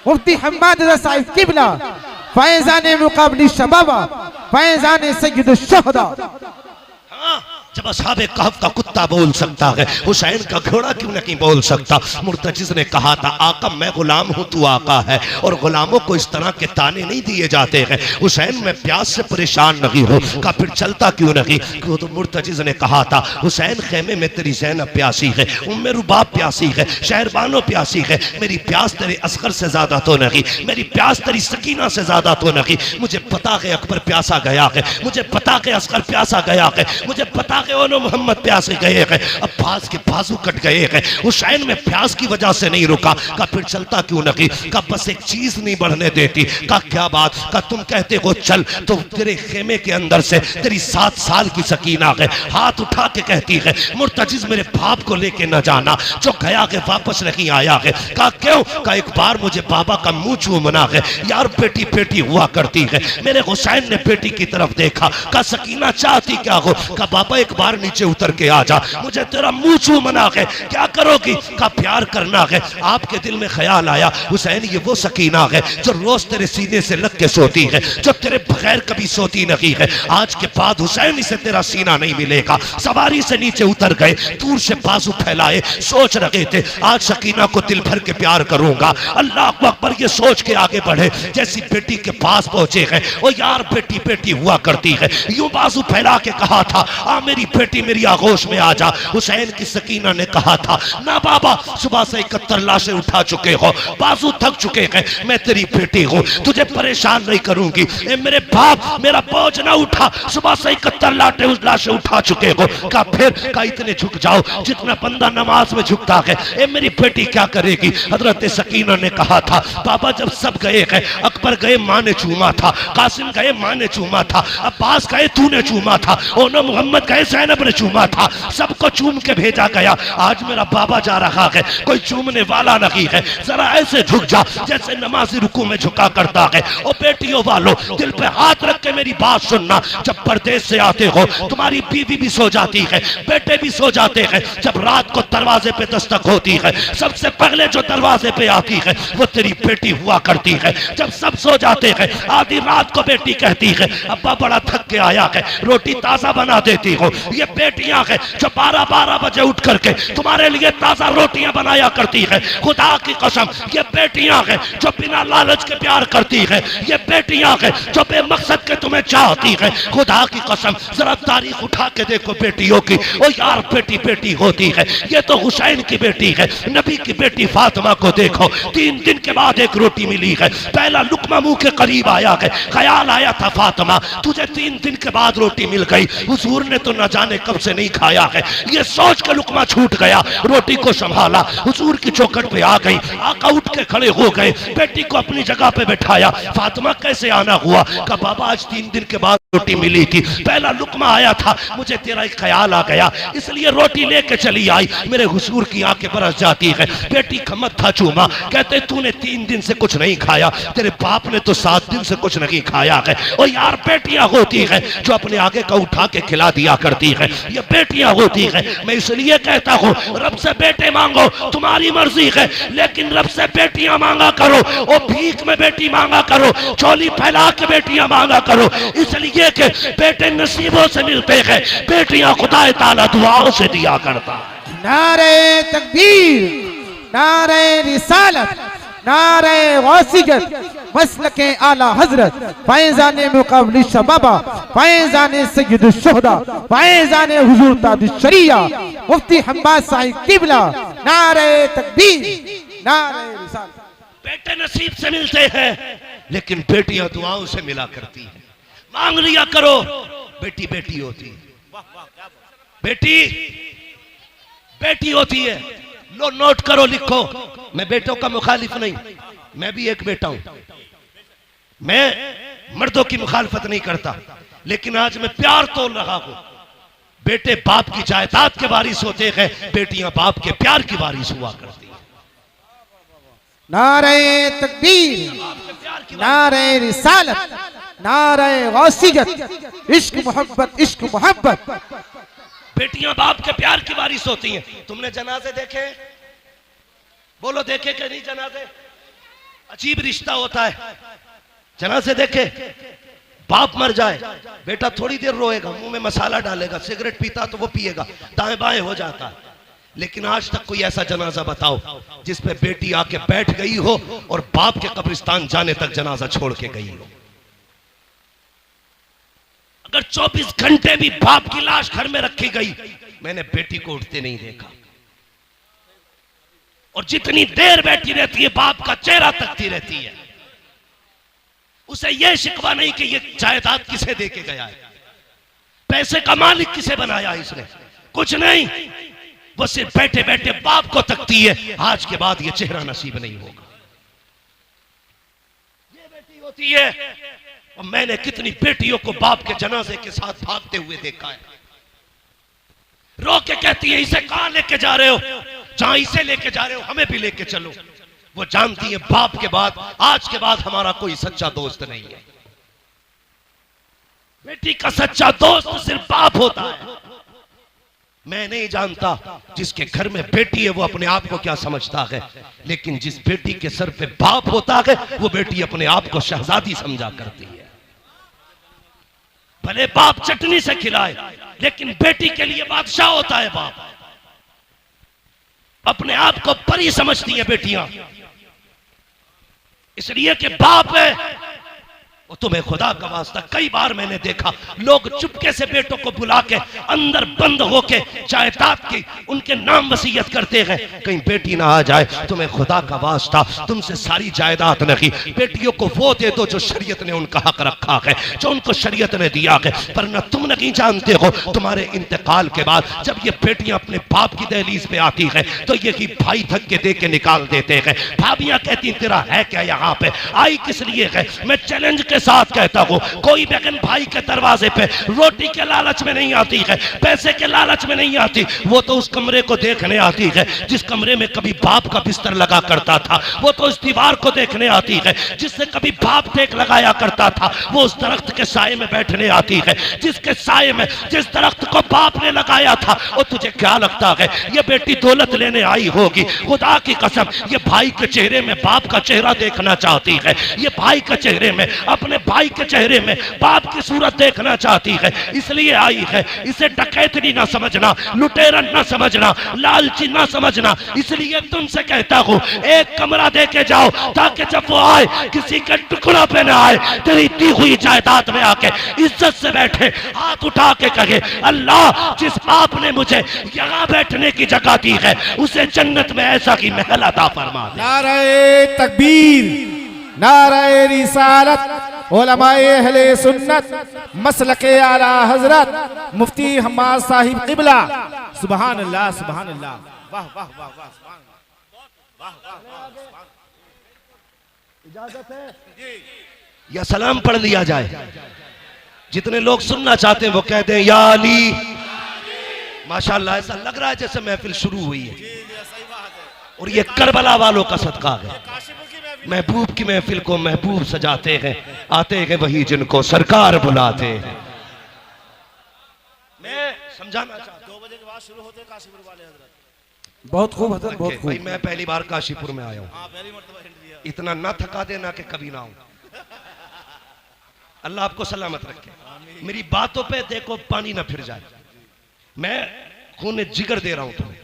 मुफ्ती हम्माद रज़ा साहिब किबला, फैज़ान मुक़ाबली शबाबा, फैज़ान सय्यदुश शुहदा। जब असहाबे कहफ का कुत्ता बोल सकता है, हुसैन का घोड़ा क्यों नहीं बोल सकता? मुर्तजिस ने कहा था आका मैं गुलाम हूँ, तू आका है, और गुलामों को इस तरह के ताने नहीं दिए जाते हैं। हुसैन मैं प्यास से परेशान नहीं हूँ, का फिर चलता क्यों नहीं? तो मुर्तजिस ने कहा था हुसैन खेमे में तेरी ज़ैनब प्यासी है, उम्मे रुबाब प्यासी है, शहरबानो प्यासी है, मेरी प्यास तेरे असगर से ज्यादा तो नहीं, मेरी प्यास तेरी सकीना से ज्यादा तो नहीं। मुझे पता है अकबर प्यासा गया है, मुझे पता है असगर प्यासा गया है, मुझे पता ओनो मोहम्मद प्यास गए हैं, अब्बास के बाजू कट गए हैं। हुसैन में प्यास की वजह से नहीं रुका, का फिर चलता क्यों नहीं? का बस एक चीज नहीं बढ़ने देती। का क्या बात? का तुम कहते हो चल, तो तेरे खेमे के अंदर से तेरी 7 साल की सकीना है, हाथ उठा के कहती है मुर्तजिस मेरे बाप को लेके न जाना, जो गया है वापस नहीं आया है। का क्यों? का एक बार मुझे बाबा का मुंह चूमना है। यार बेटी बेटी हुआ करती है, मेरे हुसैन ने बेटी की तरफ देखा, का सकीना चाहती क्या हो? का बाबा एक बार नीचे उतर के आ जा, मुझे तेरा मुंह चूमना है। क्या करोगी? का प्यार करना है। आपके दिल में ख्याल आया हुसैन ये वो सकीना है जो रोज तेरे सीने से लग के सोती है, जो तेरे बगैर कभी सोती नहीं है। आज के बाद हुसैन इसे तेरा सीना नहीं मिलेगा। सवारी से नीचे उतर गए, दूर से बाजू फैलाए, सोच रहे थे आज सकीना को दिल भर के प्यार करूंगा। अल्लाह अकबर ये सोच के आगे बढ़े, जैसी बेटी के पास पहुंचे हैं, ओ यार बेटी बेटी हुआ करती है, यूं बाजू फैला के कहा था आ मेरी बेटी मेरी आगोश में आ जा। हुसैन की सकीना ने कहा था ना बाबा, सुबह से 71 लाशें उठा चुके हो, बाजू थक चुके हैं, मैं तेरी बेटी हूँ, तुझे परेशान नहीं करूंगी। ए मेरे बाप मेरा बोझ ना उठा, सुबह से 71 लाशें उठा चुके हो। का फिर का इतने झुक जाओ जितना बंदा नमाज में झुकता है। ए मेरी बेटी क्या करेगी? हजरत सकीना ने कहा था बाबा जब सब गए हैं, अकबर गए माँ ने चूमा था, कासिम गए माँ ने चूमा था, अब्बास गए तूने चूमा था, ओनो मोहम्मद गए ज़ैनब ने चूमा था, सबको चूम के भेजा गया। आज मेरा बाबा जा रहा है, कोई चूमने वाला नहीं है, जरा ऐसे झुक जा जैसे नमाजी रुकू में झुका करता है। ओ बेटियों वालों दिल पे हाथ रख के मेरी बात सुनना, जब परदेश से आते हो तुम्हारी बीवी भी सो जाती है, बेटे भी सो जाते हैं, जब रात को दरवाजे पे दस्तक होती है सबसे पहले जो दरवाजे पे आती है वो तेरी बेटी हुआ करती है। जब सब सो जाते हैं आधी रात को बेटी कहती है अब्बा बड़ा थक के आया है, रोटी ताजा बना देती हो। ये बेटियां हैं जो 12-12 बजे उठ करके तुम्हारे लिए ताजा रोटियां बनाया करती है। खुदा की कसम ये बेटियां हैं जो बिना लालच के प्यार करती है, ये बेटियां हैं जो बेमकसद के तुम्हें चाहती है। खुदा की कसम जरा तारीख उठा के देखो बेटियों की, ओ यार बेटी बेटी होती है। ये तो हुसैन की बेटी है, नबी की बेटी फातिमा को देखो, 3 दिन के बाद एक रोटी मिली है, पहला लुकमा मुंह के करीब आया है, ख्याल आया था फातिमा तुझे 3 दिन के बाद रोटी मिल गई, हुजूर ने तो न जाने कब से नहीं खाया है। ये सोच के लुकमा छूट गया, रोटी को संभाला, हुजूर की चौखट पे आ गई, आका उठ के खड़े हो गए, बेटी को अपनी जगह पे बैठाया। फातिमा कैसे आना हुआ? का बाबा आज 3 दिन के बाद रोटी मिली थी, पहला लुकमा आया था, मुझे तेरा एक ख्याल आ गया इसलिए रोटी लेके चली आई। मेरे हुजूर की आंखें बरस जाती है, बेटी का मत्था चूमा, कहते तूने 3 दिन से कुछ नहीं खाया, तेरे बाप ने तो 7 दिन से कुछ नहीं खाया है। और यार बेटियां होती है जो अपने आगे का उठा के खिला दिया करती है, ये बेटियां होती है। मैं इसलिए कहता हूँ रब से बेटे मांगो तुम्हारी मर्जी है, लेकिन रब से बेटियां मांगा करो, और भीख में बेटी मांगा करो, चोली फैला के बेटियां मांगा करो, इसलिए कि बेटे नसीबों से मिलते हैं, बेटियां खुदा ताला दुआओं से दिया करता है। नारे तकबीर, नारे रिसालत, नारे गौसियत, मसलके आला हजरत, फैज़ाने मुक़ाबिल शबाबा, फैज़ाने सय्यदुल शुहदा, फैज़ाने हुजूर ताजुश शरिया, मुफ्ती हम्बाद साहिब किबला, नारे तकबीर, नारे रिसालत। बेटे नसीब से मिलते हैं लेकिन बेटियां दुआओं से मिला करती है। मांग लिया करो, बेटी बेटी होती है, बेटी बेटी होती है। लो नोट करो, लिखो, मैं बेटों का मुखालिफ नहीं, मैं भी एक बेटा हूं, मैं मर्दों की मुखालफत नहीं करता, लेकिन आज मैं प्यार तोल रहा हूं। बेटे बाप की जायदाद के वारिस होते हैं, बेटियां बाप के प्यार की वारिस हुआ करती है। नारे तकबीर, नारे रिसालत, नारे गौसियत, इश्क मोहब्बत, इश्क मोहब्बत। बेटियां बाप के प्यार की वारिस होती हैं। तुमने जनाजे देखे? बोलो देखे कि नहीं जनाजे? अजीब रिश्ता होता है। जनाजे देखे? बाप मर जाए, बेटा थोड़ी देर रोएगा, मुंह में मसाला डालेगा, सिगरेट पीता तो वो पिएगा, दाएं बाएं हो जाता है। लेकिन आज तक कोई ऐसा जनाजा बताओ जिस पे बेटी आके बैठ गई हो और बाप के कब्रिस्तान जाने तक जनाजा छोड़ के गई हो। अगर 24 घंटे भी बाप की लाश घर में रखी गई, मैंने बेटी को उठते नहीं देखा। और जितनी देर बैठी रहती है बाप का चेहरा तकती रहती है। उसे यह शिकवा नहीं कि ये जायदाद किसे देके गया है, पैसे का मालिक किसे बनाया इसने, कुछ नहीं। वो सिर्फ बैठे बैठे बाप को तकती है, आज के बाद ये चेहरा नसीब नहीं होगा। ये बेटी होती है। और मैंने कितनी बेटियों को बाप के जनाजे के साथ भागते हुए देखा है। रो के कहती है इसे कहां लेके जा रहे हो? जहां इसे लेके जा रहे हो हमें भी लेके चलो। वो जानती है बाप के बाद आज के बाद हमारा कोई सच्चा दोस्त नहीं है। बेटी का सच्चा दोस्त सिर्फ बाप होता है। मैं नहीं जानता जिसके घर में बेटी है वो अपने आप को क्या समझता है, लेकिन जिस बेटी के सर पे बाप होता है वो बेटी अपने आप को शहजादी समझा करती है। भले बाप चटनी से खिलाए लेकिन बेटी के लिए बादशाह होता है बाप। अपने आप को परी समझती है बेटियां, इसलिए कि बाप है वो तुम्हें खुदा का वास्ता। कई बार मैंने देखा लोग चुपके से बेटों को बुला के अंदर बंद होके जायदाद की उनके नाम वसीयत करते हैं, कहीं बेटी ना आ जाए। तुम्हें खुदा का वास्ता तुमसे सारी जायदाद नहीं, बेटियों को वो दे दो जो शरीयत ने उनका हक रखा है, जो उनको शरीयत ने दिया है। पर न तुम नहीं जानते हो तुम्हारे इंतकाल के बाद जब ये बेटियां अपने बाप की दहलीज पे आती है तो यही भाई धक्के दे के निकाल देते हैं। भाभियां कहती तेरा है क्या यहाँ पे, आई किस लिए है। मैं चैलेंज के साथ कहता हूं कोई बहन भाई के दरवाजे पे रोटी के लालच में नहीं आती है, पैसे के लालच में नहीं आती, वो तो उस कमरे को देखने आती है जिस कमरे में कभी बाप का बिस्तर लगा करता था। वो तो उस दीवार को देखने आती है जिससे कभी बाप टेक लगाया करता था। वो उस दरख्त के साए में बैठने आती है जिसके साए में जिस दरख्त को बाप ने लगाया था। और तुझे क्या लगता है ये बेटी दौलत लेने आई होगी? खुदा की कसम ये भाई के चेहरे में बाप का चेहरा देखना चाहती है, ये भाई के चेहरे में अपने भाई के चेहरे में बाप की सूरत देखना चाहती है, इसलिए आई है। इसे डकैतनी ना समझना, लुटेरा ना समझना, लालची ना समझना। इसलिए तुमसे कहता हूं एक कमरा दे के जाओ ताकि जब वो आए किसी के टुकड़ा पे ना आए, तेरी दी हुई जायदाद में आके इज्जत से बैठे, हाथ उठा के कहे अल्लाह जिस बाप ने मुझे यहाँ बैठने की जगह दी है उसे जन्नत में ऐसा की महल अता फरमा दे। नारे तकबीर, नारे रिसालत, उलमाए अहले सुन्नत, मसलके आला हजरत मुफ्ती हम्माद साहिब क़िबला। सुभान अल्लाह, सुभान अल्लाह, वाह वाह वाह वाह, सुभान अल्लाह, वाह वाह वाह। इजाजत है या सलाम पढ़ लिया जाए? जितने लोग सुनना चाहते हैं वो कह दें या अली। माशाअल्लाह ऐसा लग रहा है जैसे महफिल शुरू हुई है और ये करबला वालों का सदका है। महबूब की महफिल को महबूब सजाते हैं, आते हैं वही जिनको सरकार बुलाते हैं। मैं समझाना चाहता हूं 2 बजे के बाद शुरू होते हैं काशीपुर वाले हजरत। बहुत खूब हजरत, बहुत खूब। भाई मैं पहली बार काशीपुर में आया हूँ, इतना ना थका देना कि कभी ना आऊं। अल्लाह आपको सलामत रखे। मेरी बातों पे देखो पानी ना फिर जाए, मैं खून जिगर दे रहा हूं तुम्हें।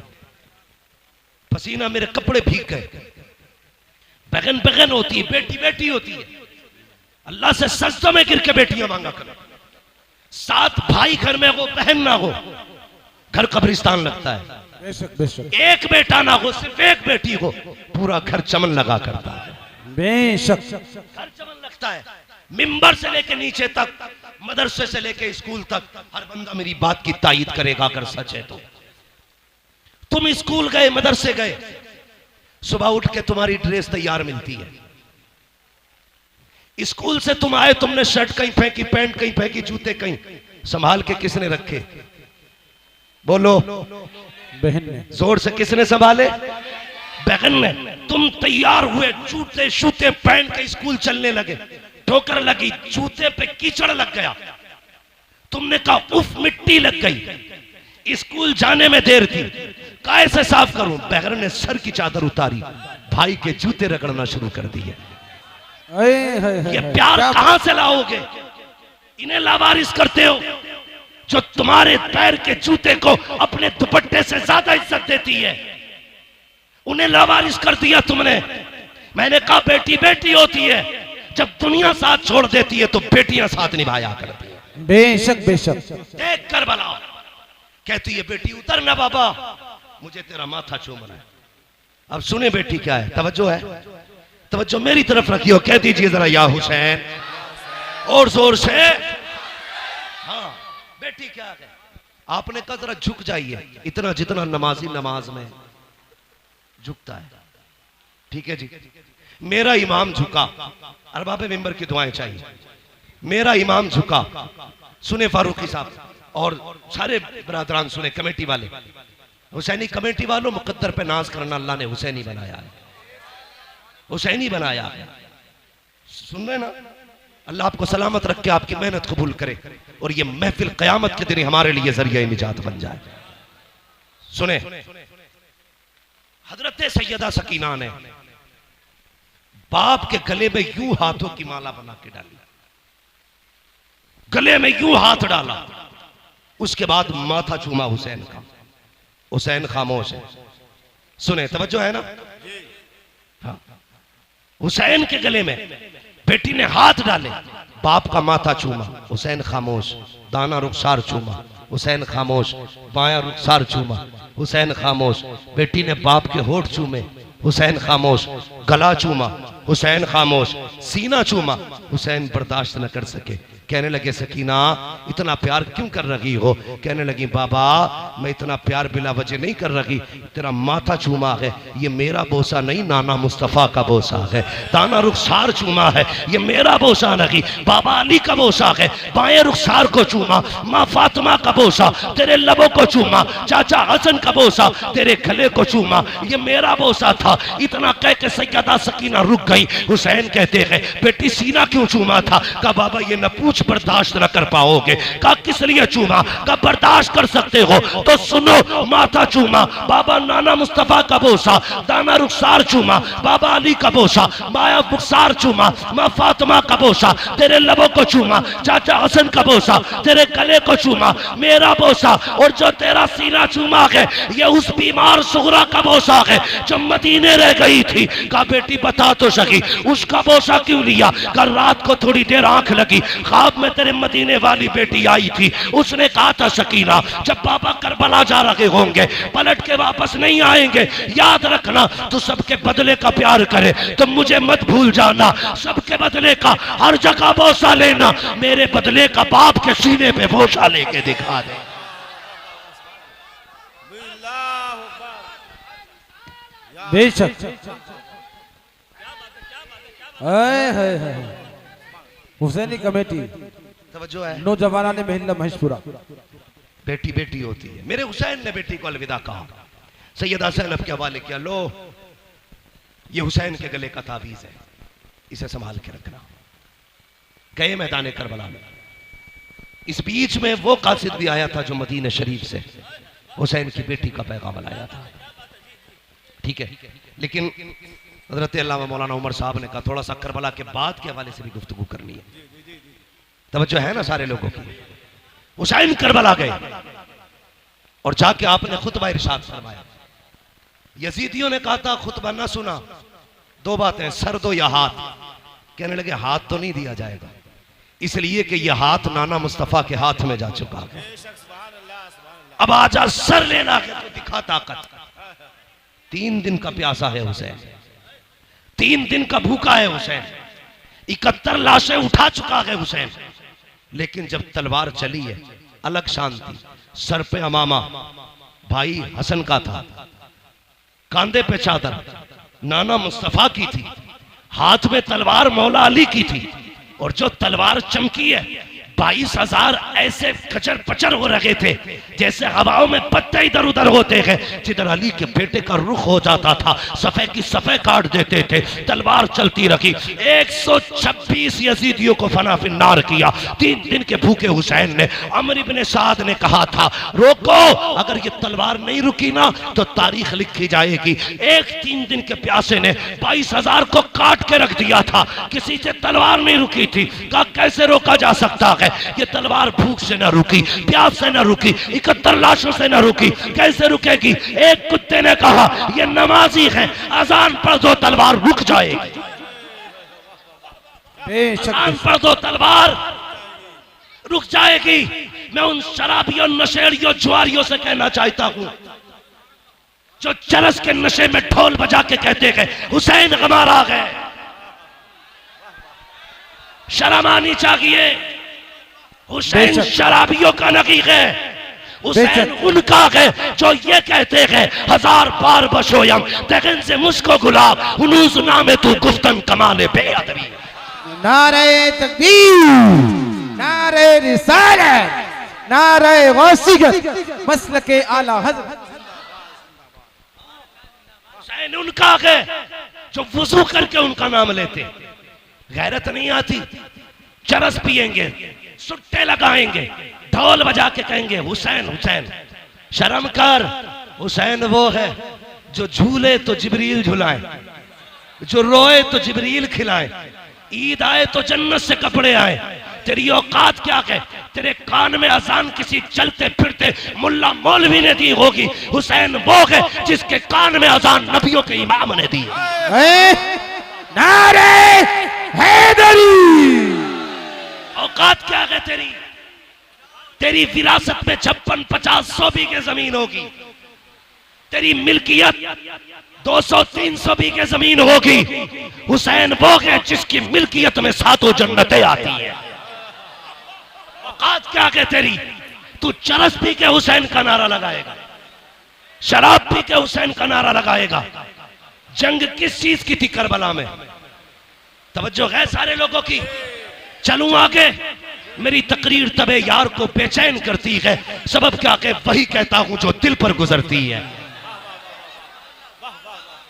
पसीना मेरे कपड़े भीग गए। बहन बहन होती है, बेटी बेटी होती है। अल्लाह से सजदों में गिर के बेटियां मांगा करो। 7 भाई घर में हो, बहन ना हो, घर कब्रिस्तान लगता है। बेशक बेशक। एक बेटा ना हो, सिर्फ एक बेटी हो, पूरा घर चमन लगा करता है। बेशक घर चमन लगता है। मिंबर से लेके नीचे तक, मदरसे से लेके स्कूल तक, हर बंदा मेरी बात की तायीद करेगा अगर सच है तो। तुम स्कूल गए, मदरसे गए, सुबह उठ के तुम्हारी ड्रेस तैयार मिलती है। स्कूल से तुम आए, तुमने शर्ट कहीं फेंकी, पैंट कहीं फेंकी, जूते कहीं, संभाल के किसने रखे? बोलो बहन ने। जोर से किसने संभाले? बहन ने। तुम तैयार हुए, जूते शूते पहन के स्कूल चलने लगे, ठोकर लगी, जूते पे कीचड़ लग गया, तुमने कहा उफ मिट्टी लग गई, स्कूल जाने में देर थी, कैसे साफ करूं? बहन ने सर की चादर उतारी, भाई के जूते रगड़ना शुरू कर दिए। ये प्यार कहां से लाओगे? इन्हें लावारिस करते हो जो तुम्हारे पैर के जूते को अपने दुपट्टे से ज्यादा इज्जत देती है, उन्हें लावारिस कर दिया तुमने। मैंने कहा बेटी बेटी होती है, जब दुनिया साथ छोड़ देती है तो बेटियां साथ निभाया करती है। बेशक बेशक। देख कर बलाओ, कहती है बेटी उतर ना बाबा, मुझे तेरा माथा चूमना है। अब सुने बेटी क्या है, तवज्जो है, तवज्जो मेरी तरफ रखियो, कह दीजिए जरा या हुसैन और जोर से। हाँ बेटी क्या है? आपने कहा जरा झुक जाइए, इतना जितना नमाजी नमाज में झुकता है। ठीक है जी। मेरा इमाम झुका, अरबाब मिंबर की दुआएं चाहिए। मेरा इमाम झुका, सुने फारूकी साहब और सारे बरादरान सुने, कमेटी वाले, हुसैनी कमेटी वालों, मुकद्दर पे नाज करना, अल्लाह ने हुसैनी बनाया है, हुसैनी बनाया है। सुन रहे ना? अल्लाह आपको सलामत रख के आपकी मेहनत कबूल करे और ये महफिल क़यामत के दिन हमारे लिए जरिया निजात बन जाए। सुने, हजरत सैयदा सकीना ने बाप के गले में यूं हाथों की माला बना के डाली, गले में यूं हाथ डाला, उसके बाद माथा चूमा हुसैन का। हुसैन खामोश है, सुने, तवज्जो है ना। हाँ, हुसैन के गले में बेटी ने हाथ डाले, बाप का माथा चूमा, हुसैन खामोश। दाना रुखसार चूमा, हुसैन खामोश। बाया रुखसार चूमा, हुसैन खामोश। बेटी ने बाप के होठ चूमे, हुसैन खामोश। गला चूमा, हुसैन खामोश। सीना चूमा, हुसैन बर्दाश्त न कर सके। कहने लगे सकीना इतना प्यार क्यों कर रही हो? कहने लगी बाबा मैं इतना प्यार बिला वजह नहीं कर रही, तेरा माथा चूमा है, ये मेरा बोसा नहीं, नाना मुस्तफ़ा का बोसा है। दाना रुखसार चूमा है, ये मेरा बोसा नहीं, बाबा अली का बोसा है। बाएं रुखसार को चूमा, माँ फातिमा का बोसा, तेरे लबों को चूमा, चाचा हसन का बोसा, तेरे गले को चूमा, ये मेरा बोसा था। इतना कह के सैयदा सकीना रुक गई। हुसैन कहते हैं बेटी सीना क्यों चूमा था? कहा बाबा ये न पूछ, बर्दाश्त न कर पाओगे। कहा किस लिए चूमा? कहा बर्दाश्त कर सकते हो तो सुनो। माथा चूमा, बाबा नाना मुस्तफा का बोसा। दाना रुखसार चूमा, बाबा अली का बोसा। माया रुखसार चूमा, माँ फातिमा का बोसा, तेरे लबों को चूमा, चाचा हसन का बोसा, तेरे गले को चूमा, मेरा बोसा। और जो तेरा सीना चूमा है ये उस बीमार सुगरा का बोसा है जो मदीने रह गई थी। कहा बेटी बता तो सकी उसका बोसा क्यों लिया? कल रात को थोड़ी देर आंख लगी, ख्वाब में तेरे मदीने वाली बेटी आई थी, उसने कहा था सकीना जब बाबा करबला जा रहे होंगे पलट के वापस नहीं आएंगे, याद रखना तू सबके बदले का प्यार करे तो मुझे मत भूल जाना, सबके बदले का हर जगह बोसा लेना, मेरे बदले का बाप के सीने पे बोसा लेके दिखा दे। बेशक हुसैनी कमेटी तवज्जो है, नौजवाना ने महिला महेशपुरा। बेटी बेटी होती है। मेरे हुसैन ने बेटी को अलविदा कहा, सैयदा ज़ैनब के हवाले किया, लो ये हुसैन के गले का तावीज़ है, इसे संभाल के रखना। गए मैदान करबला में। इस बीच में वो कासिद भी आया था जो मदीना शरीफ से हुसैन की बेटी का पैगाम लाया था। ठीक है, लेकिन हज़रत अल्लामा मौलाना उमर साहब ने कहा थोड़ा सा करबला के बाद के हवाले से भी गुफ्तगू करनी है। तवज्जो है ना सारे लोगों की। हुसैन करबला गए और जाके आपने खुतबा इरशाद फरमाया। यजीदियों ने कहा था खुतबा ना सुना, दो बातें, सर दो या हाथ। कहने लगे हाथ तो नहीं दिया जाएगा, इसलिए कि यह हाथ नाना मुस्तफा के हाथ में जा चुका है। अब आजा सर लेना है तो दिखा ताकत। 3 दिन का प्यासा है हुसैन, 3 दिन का भूखा है हुसैन, 71 लाशें उठा चुका है हुसैन। लेकिन जब तलवार चली है अलग शांति। सर पे अमामा भाई हसन का था, कांधे पे चादर नाना मुस्तफा की थी, हाथ में तलवार मौला अली की थी। और जो तलवार चमकी है 22,000 ऐसे कचर पचर हो रहे थे जैसे हवाओं में पत्ते इधर उधर होते हैं। जिधर अली के बेटे का रुख हो जाता था सफ़े की सफ़े काट देते थे। तलवार चलती रखी, 126 यजीदियों को फना फिन्नार किया। 3 दिन के भूखे हुसैन ने, अमर इब्ने साद ने कहा था रोको, अगर ये तलवार नहीं रुकी ना तो तारीख लिखी जाएगी। 3 दिन के प्यासे ने 22,000 को काट के रख दिया था, किसी से तलवार नहीं रुकी थी। कहा कैसे रोका जा सकता है? ये तलवार भूख से न रुकी, प्यास से न रुकी, 71 लाशों से न रुकी, कैसे रुकेगी? एक कुत्ते ने कहा ये नमाजी है, अजान पढ़ दो तलवार रुक जाएगी, अजान पढ़ दो तलवार रुक जाएगी। मैं उन शराबियों, नशेड़ियों, जुआरियों से कहना चाहता हूं जो चरस के नशे में ढोल बजा के कहते हैं हुसैन हमारा आ गए, शर्म आनी चाहिए। हुसैन शराबियों का नहीं है, हुसैन उनका है जो ये कहते हैं 1000 बार बशोयम तगन से मुझको गुलाब हुनूज नामे तू गुफ्तन कमाले बेअदबी। नारे तकबीर, नारे रिसालत, नारे गौसियत, मसलके आला हज़रत। हुसैन उनका है जो वुजू करके उनका नाम लेते, गैरत नहीं आती, चरस पिएंगे, सुट्टे लगाएंगे, ढोल बजा के कहेंगे हुसैन हुसैन। शर्म कर, हुसैन वो है जो झूले तो जिब्रील झुलाए, जो रोए तो जिब्रील खिलाए, ईद आए तो जन्नत से कपड़े आए। तेरी औकात क्या है? तेरे कान में अजान किसी चलते फिरते मुल्ला मौलवी ने दी होगी। हुसैन वो है जिसके कान में अजान नबियों के इमाम ने दी। नारे हैदरी। औकात क्या है तेरी? तेरी विरासत में 56-50-100 बीघे जमीन होगी, तेरी मिल्कियत 200-300 बीघे जमीन होगी। हुसैन वो है जिसकी मिल्कियत में 7 जन्नतें आती है। औकात क्या है तेरी? तू चरस पी के हुसैन का नारा लगाएगा, शराब पी के हुसैन का नारा लगाएगा। जंग किस चीज की थी करबला में? तवज्जो है सारे लोगों की? चलूं आगे? मेरी तकरीर तबे यार को बेचैन करती है, सबब क्या के वही कहता हूं जो दिल पर गुजरती है।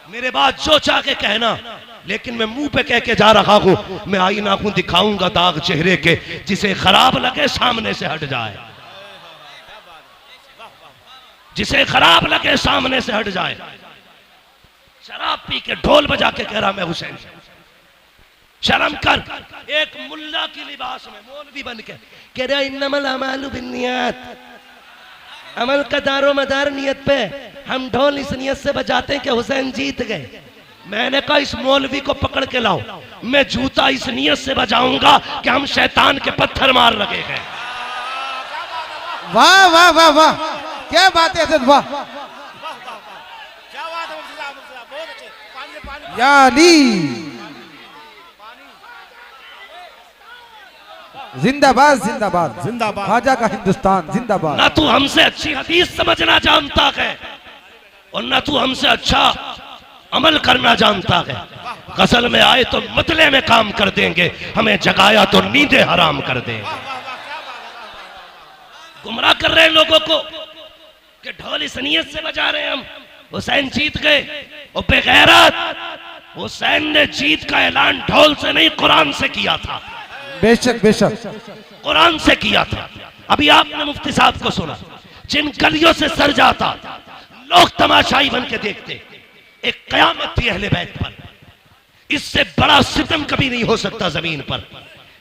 मेरे बाद जो चाह के कहना, लेकिन मैं मुंह पे कह के जा रहा हूं, मैं आईना हूं दिखाऊंगा दाग चेहरे के, जिसे खराब लगे सामने से हट जाए, जिसे खराब लगे सामने से हट जाए। शराब पी के ढोल बजा के कह रहा मैं हुसैन। शर्म कर। एक मुल्ला की लिबास में मौलवी बन के कह रहा इन्नमल अमालु बिन्नियात, अमल का दारो मदार नियत पे। हम ढोल इस नियत से बजाते हैं कि हुसैन जीत गए। मैंने कहा इस मौलवी को पकड़ के लाओ, मैं जूता इस नियत से बजाऊंगा कि हम शैतान के पत्थर मार लगे हैं। वाह वाह वाह वाह, क्या बात है असद, वाह क्या बात है मुफ्ती साहब, बहुत अच्छे। पानी या अली। जिंदाबाद जिंदाबाद जिंदाबाद। ख्वाजा का हिंदुस्तान जिंदाबाद। ना तू हमसे अच्छी हदीस समझना जानता है और ना तू हमसे अच्छा अमल करना जानता है। गजल में आए तो मतले में काम कर देंगे, हमें जगाया तो नींदें हराम कर देंगे। गुमराह कर रहे हैं लोगों को कि ढोल इस नियत से बजा रहे हैं हम, हुसैन जीत गए। और बेगैरत, हुसैन ने जीत का ऐलान ढोल से नहीं कुरान से किया था। बेशक बेशक कुरान से किया था। अभी आपने मुफ्ती साहब को सुना, जिन गलियों से सर जाता लोग तमाशाई बन के देखते, एक कयामत थी अहले बैत पर। इससे बड़ा सितम कभी नहीं हो सकता जमीन पर।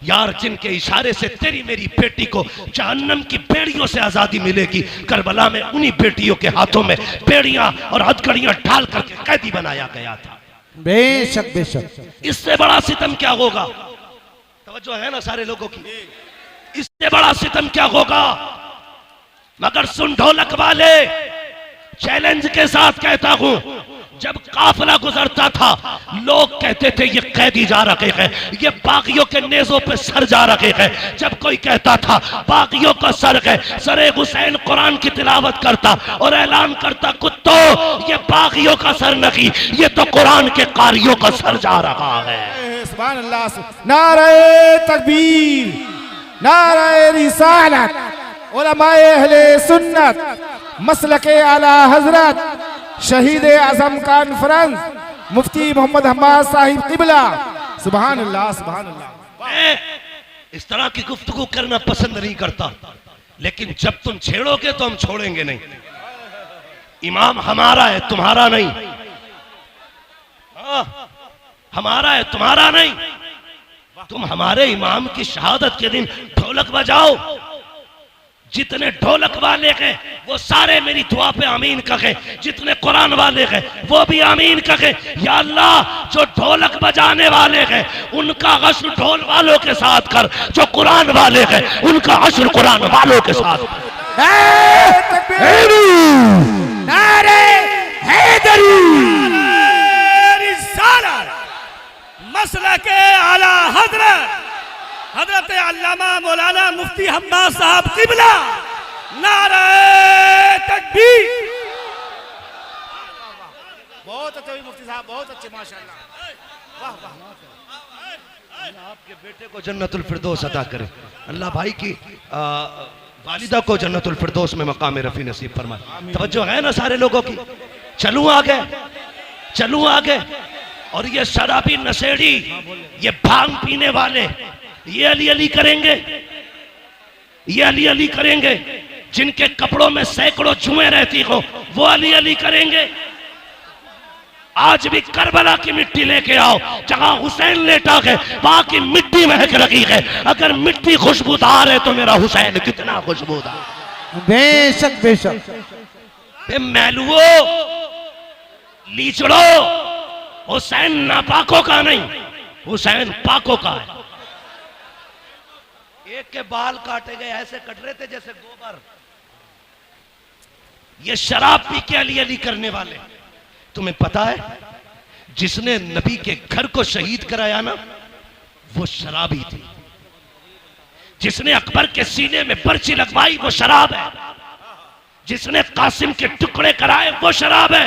यार जिनके इशारे से तेरी मेरी बेटी को जहन्नम की बेड़ियों से आजादी मिलेगी, करबला में उन्हीं बेटियों के हाथों में बेड़ियां और हथकड़ियां ढाल करके कैदी बनाया गया था। बेशक बेशक। इससे बड़ा सितम क्या होगा? तवज्जो है ना सारे लोगों की? इससे बड़ा सितम क्या होगा? मगर सुन ढोलक वाले, चैलेंज के साथ कहता हूं, जब काफिला गुजरता था लोग कहते थे ये कैदी जा रखे हैं, ये बागियों के नेजों पे सर जा रखे हैं। जब कोई कहता था बागियों का सर है, सरे हुसैन कुरान की तिलावत करता और ऐलान करता कुत्तों ये बागियों का सर नहीं, ये तो कुरान के कारियों का सर जा रहा है। सुभान अल्लाह। नारे तकबीर, नारे रिसालत, उलमाए अहले सुन्नत, मसलके आला हजरत, शहीद आजम कॉन्फ्रेंस, मुफ्ती मोहम्मद हम्माद साहिब किबला। सुभान अल्लाह सुभान अल्लाह। मैं इस तरह की गुफ्तगू करना पसंद नहीं करता, लेकिन जब तुम छेड़ोगे तो हम छोड़ेंगे नहीं। इमाम हमारा है, तुम्हारा नहीं। हमारा है, तुम्हारा नहीं। तुम हमारे इमाम की शहादत के दिन ढोलक बजाओ। जितने ढोलक वाले हैं वो सारे मेरी दुआ पे आमीन कहे, जितने कुरान वाले हैं वो भी आमीन कहे। या अल्लाह जो ढोलक बजाने वाले हैं उनका हश्र ढोल वालों के साथ कर, जो कुरान वाले हैं उनका हश्र कुरान वालों के साथ कर। नारे हैदरी। मसलके आला हजरत हजरत अल्लामा मौलाना मुफ्ती हम्माद साहब किबला। नारे तकबीर। बहुत अच्छे मुफ्ती साहब, बहुत अच्छे माशाअल्लाह। वाह वाह। आपके बेटे को जन्नतुल फिरदौस अता करे। अल्लाह भाई की वालिदा को जन्नतुल फिरदौस में मकाम रफी नसीब फरमाए। तवज्जो है ना सारे लोगों की? चलूं आगे, चलूं आगे। और ये शराबी नशेड़ी, ये भांग पीने वाले, ये अली अली करेंगे, ये अली अली करेंगे। जिनके कपड़ों में सैकड़ों जुएं रहती हो, वो अली अली करेंगे। आज भी करबला की मिट्टी लेके आओ, जहां हुसैन लेटा है वहां की मिट्टी महक रही है। अगर मिट्टी खुशबूदार है तो मेरा हुसैन कितना खुशबूदार। बेशक बेशक। मैलुओ, लीचड़ो, हुसैन नापाकों का नहीं, हुसैन पाकों का है। एक के बाल काटे गए, ऐसे कट रहे थे जैसे गोबर। ये शराब पी के अली अली करने वाले। तुम्हें पता है जिसने नबी के घर को शहीद कराया ना, वो शराबी थी। जिसने अकबर के सीने में पर्ची लगवाई वो शराब है। जिसने कासिम के टुकड़े कराए वो शराब है।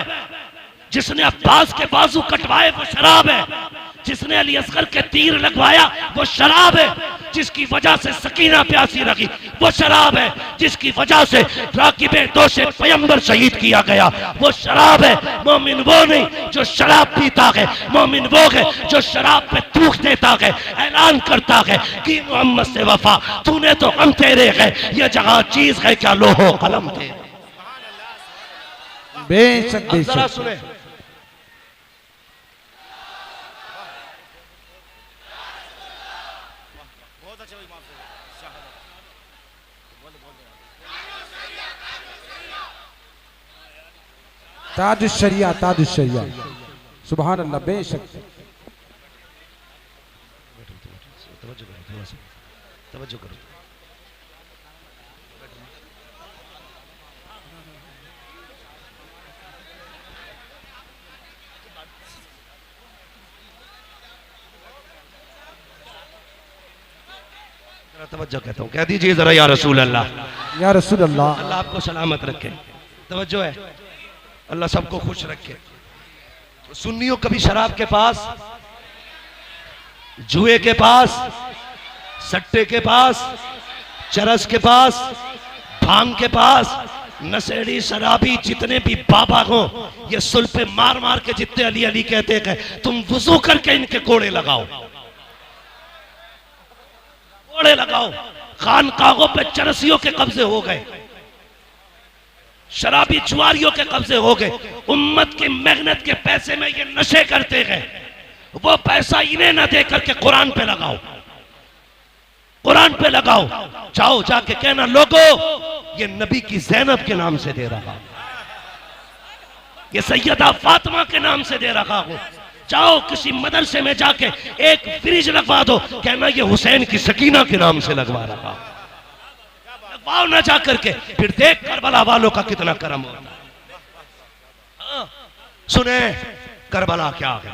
जिसने अब्बास के बाजू कटवाए वो शराब है। जिसने अली असगर के तीर लगवाया वो शराब है। जिसकी वजह से सकीना प्यासी रखी वो शराब है। जिसकी वजह से राकिबे दोषे पैगंबर शहीद किया गया वो शराब है। मोमिन वो नहीं जो शराब पीता है, मोमिन वो है जो शराब पे थूक देता है, ऐलान करता है कि मोहम्मद से वफा, तूने तो हम तेरे है, ये जहां चीज है क्या लोहो कलम थे। बेशक अब जरा बेशक। सुने, बहुत अच्छे भाई, माफ ताजुश्शरिया ताजुश्शरिया, सुभान अल्लाह। बेशक तवज्जो करो। तवज्जो कहता हूँ, कह दीजिए जरा या रसूल अल्लाह। या रसूल अल्लाह। अल्लाह आपको सलामत रखे। तवज्जो है, अल्लाह सबको खुश रखे। सुन्नियों कभी शराब के पास, जुए के पास, सट्टे के पास, चरस के पास, भांग के पास, नशेड़ी शराबी जितने भी बाबा हो, ये सुल पे मार मार के जितने अली अली कहते हैं, तुम वुजू करके इनके कोड़े लगाओ, कोड़े लगाओ। खानकाहों पे चरसियों के कब्जे हो गए, शराबी जुआरियों के कब्जे हो गए। उम्मत की मेहनत के पैसे में ये नशे करते हैं, वो पैसा इन्हें ना दे करके कुरान पे लगाओ, कुरान पे लगाओ। जाओ जाके कहना, लोगों ये नबी की ज़ैनब के नाम से दे रहा, ये सैयदा फातिमा के नाम से दे रहा हूं। जाओ किसी मदरसे में जाके एक फ्रिज लगवा दो, कहना ये हुसैन की सकीना के नाम से लगवा रहा, लगवाओ ना जा करके, फिर देख करबला वालों का कितना करम होता है। सुने करबला क्या है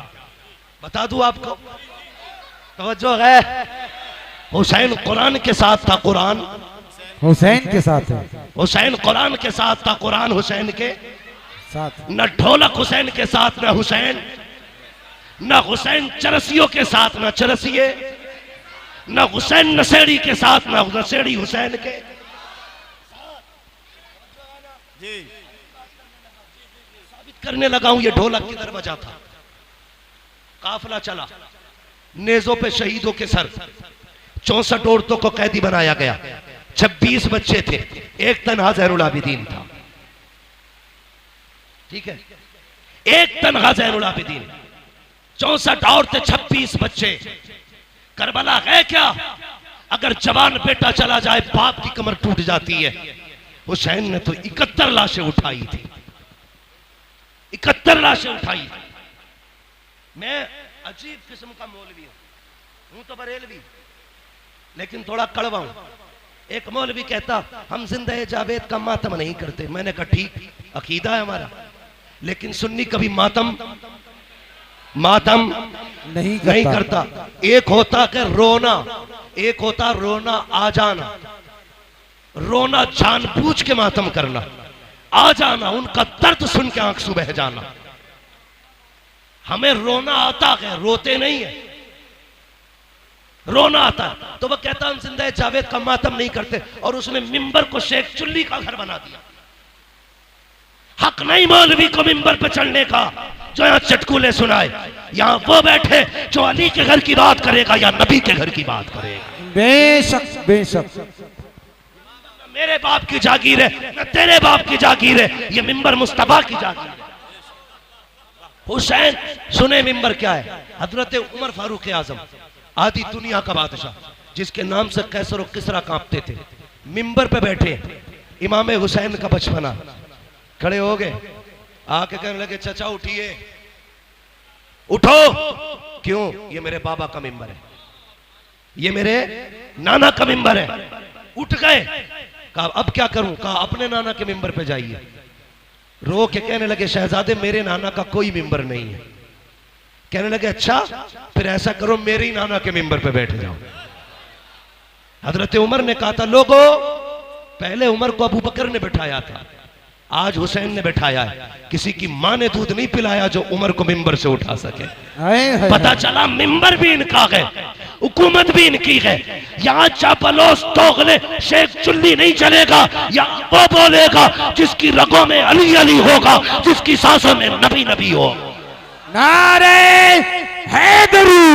बता दूं आपको, तवज्जो है। हुसैन कुरान के साथ था, कुरान हुसैन के साथ है, हुसैन कुरान के साथ था, कुरान हुसैन के साथ। न ढोलक हुसैन के साथ न हुसैन, न हुसैन चरसियों के साथ न चरसिए, न हुसैन नशेड़ी के साथ न नशेड़ी हुसैन के। साबित करने लगा हूं ये ढोलक किधर बजा था। काफिला चला, नेजों पे शहीदों के सर, 64 औरतों को कैदी बनाया गया, 26 बच्चे थे, एक तन्हा ज़ैनुल आबिदीन था। ठीक है, एक तन्हा ज़ैनुल आबिदीन, 64 औरतें, 26 बच्चे। करबला है क्या? अगर जवान बेटा चला जाए बाप की कमर टूट जाती है। हुसैन ने तो 71 लाशें उठाई थी, 71 लाशें उठाई थी। मैं अजीब किस्म का मौलवी हूं तो बरेलवी, लेकिन थोड़ा कड़वा हूं। एक मौलवी कहता हम जिंदा जावेद का मातम नहीं करते। मैंने कहा ठीक, अकीदा है हमारा, लेकिन सुन्नी कभी मातम नहीं करता। एक होता कि रोना, एक होता रोना आ जाना, रोना जानबूझ के मातम करना, आ जाना उनका दर्द सुन के आंख से बह जाना। हमें रोना आता है, रोते नहीं है, रोना आता है। तो वह कहता हम जिंदा जावेद का मातम नहीं करते, और उसने मिंबर को शेख चुल्ली का घर बना दिया। हक नहीं मौलवी को मिंबर पर चढ़ने का जो यहाँ चटकुले सुनाए। यहाँ वो बैठे जो अली के घर की बात करेगा या नबी के घर की बात करेगा। बेशक बेशक। मेरे बाप की जागीर है, न तेरे बाप की जागीर है, ये मिंबर मुस्तफा की जागीर है। हुसैन सुने मिंबर क्या है? हजरत उमर फारूक आजम आधी दुनिया का बादशाह, जिसके नाम से कैसर और किसरा कांपते थे, मिंबर पे बैठे। इमाम हुसैन का बचपना, खड़े हो गए, आके कहने लगे चचा उठिए, उठो। क्यों? ये मेरे बाबा का मिंबर है, ये मेरे नाना का मिंबर है। उठ गए, कहा अब क्या करूं? कहा अपने नाना के मिंबर पे जाइए। रो के कहने लगे शहजादे मेरे नाना का कोई मिंबर नहीं है। कहने लगे अच्छा, फिर ऐसा करो मेरे ही नाना के मिंबर पे बैठ जाओ। हजरत उमर ने कहा था लोगों, पहले उमर को अबू बकर ने बिठाया था, आज हुसैन ने बिठाया है। किसी की मां ने दूध नहीं पिलाया जो उमर को मिंबर से उठा सके। पता चला मिंबर भी इनका है, हुकूमत भी इनकी है। यहाँ चापलोस दोगले शेख चुल्ली नहीं चलेगा, यहाँ वो बोलेगा जिसकी रगों में अली अली होगा, जिसकी सांसों में नबी नबी हो। नारे हैदरी।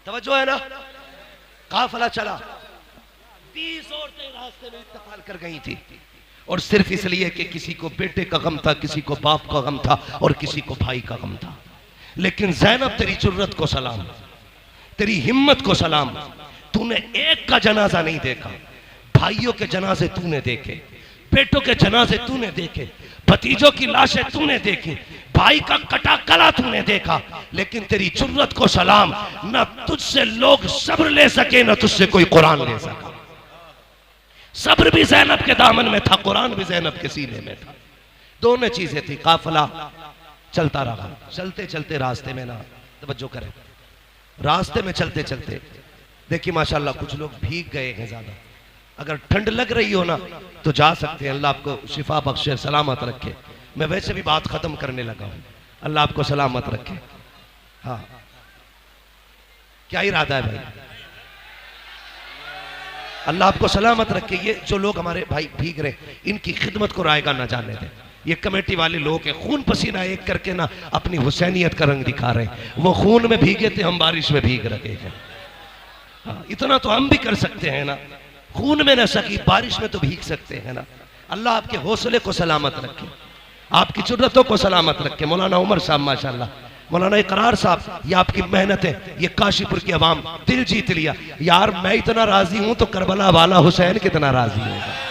तवज्जो है ना? काफिला चला, 20 औरतें रास्ते में इंतकाल कर गई थी, और सिर्फ इसलिए कि किसी को बेटे का गम था, किसी को बाप का गम था, और किसी को भाई का गम था। लेकिन ज़ैनब तेरी जुर्रत को सलाम, तेरी हिम्मत को सलाम। तूने एक का जनाजा नहीं देखा, भाइयों के जनाजे तूने देखे, बेटों के जनाजे तूने देखे, भतीजों की लाशें तूने देखी, भाई का कटा गला तूने देखा। लेकिन तेरी जुर्रत को सलाम, न तुझसे लोग सब्र ले सके, न तुझसे कोई कुरान ले सका। सब्र भी ज़ैनब के दामन में था, कुरान भी ज़ैनब के सीने में था। दोनों चीजें थी। काफिला चलता रहा, चलते चलते रास्ते में ना, तवज्जो करें, रास्ते में चलते चलते देखिए माशाल्लाह कुछ लोग भीग गए हैं ज्यादा। अगर ठंड लग रही हो ना तो जा सकते हैं, अल्लाह आपको शिफा बख्शे, सलामत रखे। मैं वैसे भी बात खत्म करने लगा हूं, अल्लाह आपको सलामत रखे। हाँ, क्या इरादा है भाई? अल्लाह आपको सलामत रखे। ये जो लोग हमारे भाई भीग रहे, इनकी खिदमत को रायगा ना जाने दें। ये कमेटी वाले लोग हैं, खून पसीना एक करके ना अपनी हुसैनियत का रंग दिखा रहे हैं। वो खून में भीगे थे, हम बारिश में भीग रहे हैं। हाँ, इतना तो हम भी कर सकते हैं ना, खून में न सकी बारिश में तो भीग सकते हैं ना। अल्लाह आपके हौसले को सलामत रखे, आपकी जुर्रतों को सलामत रखे। मौलाना उमर साहब माशाल्लाह, मौलाना इकरार साहब, ये आपकी मेहनत है, ये काशीपुर की आवाम दिल जीत लिया। यार मैं इतना राजी हूं तो करबला वाला हुसैन कितना राजी होगा।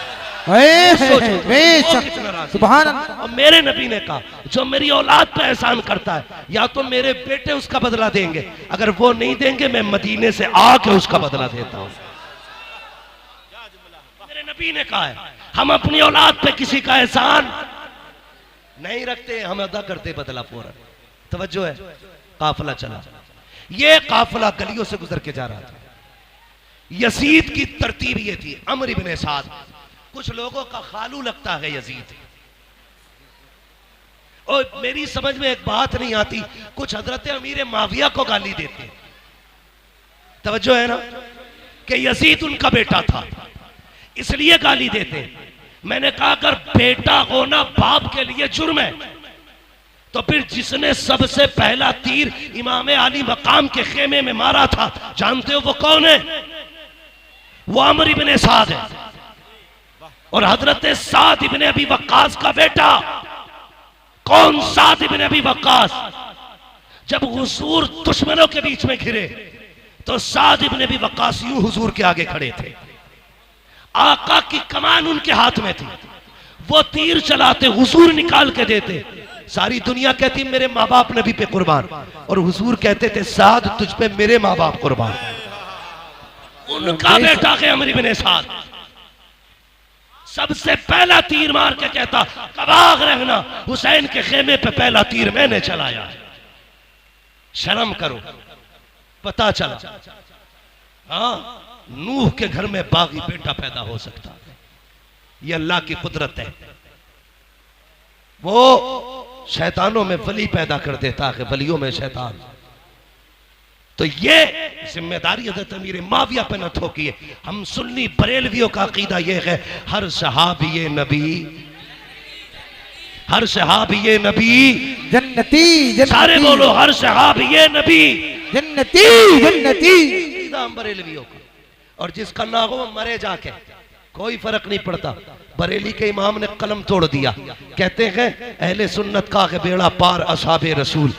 सुभान अल्लाह। और मेरे नबी ने कहा जो मेरी औलाद पे एहसान करता है, या तो मेरे बेटे उसका बदला देंगे, अगर वो नहीं देंगे मैं मदीने से आके उसका बदला देता हूं। मेरे नबी ने कहा है हम अपनी औलाद पे किसी का एहसान नहीं रखते, हम अदा करते बदला फौरन। तवज्जो है। काफिला चला, ये काफिला गलियों से गुजर के जा रहा था। यजीद की तरतीब ये थी, अमर इब्ने साद, कुछ लोगों का खालू लगता है यजीद। और मेरी समझ में एक बात नहीं आती, कुछ हजरत अमीर माविया को गाली देते। तवज्जो है ना कि यजीद उनका बेटा था इसलिए गाली देते। मैंने कहा अगर बेटा होना बाप के लिए जुर्म है तो फिर जिसने सबसे पहला तीर इमाम अली मकाम के खेमे में मारा था, जानते हो वो कौन है? वो अमर इब्ने साद है। और हजरत साद इब्ने अबी वक्कास का बेटा। कौन साद इब्ने अबी वक्कास? जब हुजूर दुश्मनों के बीच में घिरे तो साद इब्ने अबी वक्कास यूं हुजूर के आगे खड़े थे, आका की कमान उनके हाथ में थी, वो तीर चलाते, हुजूर निकाल के देते। सारी दुनिया कहती मेरे माँ बाप नबी पे कुर्बान, और हुजूर कहते थे साद तुझ पे मेरे माँ बाप कुर्बान। उनका बेटा है अमर इब्ने साद, सबसे पहला तीर मार के कहता कबाग रहना, हुसैन के खेमे पे पहला तीर मैंने चलाया। शर्म करो। पता चला हाँ, नूह के घर में बागी बेटा पैदा हो सकता है, ये अल्लाह की कुदरत है। वो शैतानों में वली पैदा कर देता है, वलियों में शैतान। तो ये जिम्मेदारी हज़रत अमीर माविया पे न थोकिए। हम सुन्नी बरेलवियों का अकीदा ये है हर सहाबी नबी, हर सहाबी नबी जन्नती, जन्नती। सारे बोलो हर सहाबी नबी जन्नती, जन्नती। अकीदा हम बरेलवियों का। और जिसका ना हो वो मरे जाके, कोई फर्क नहीं पड़ता। बरेली के इमाम ने कलम तोड़ दिया, कहते हैं अहले सुन्नत का है बेड़ा पार असहाबे रसूल,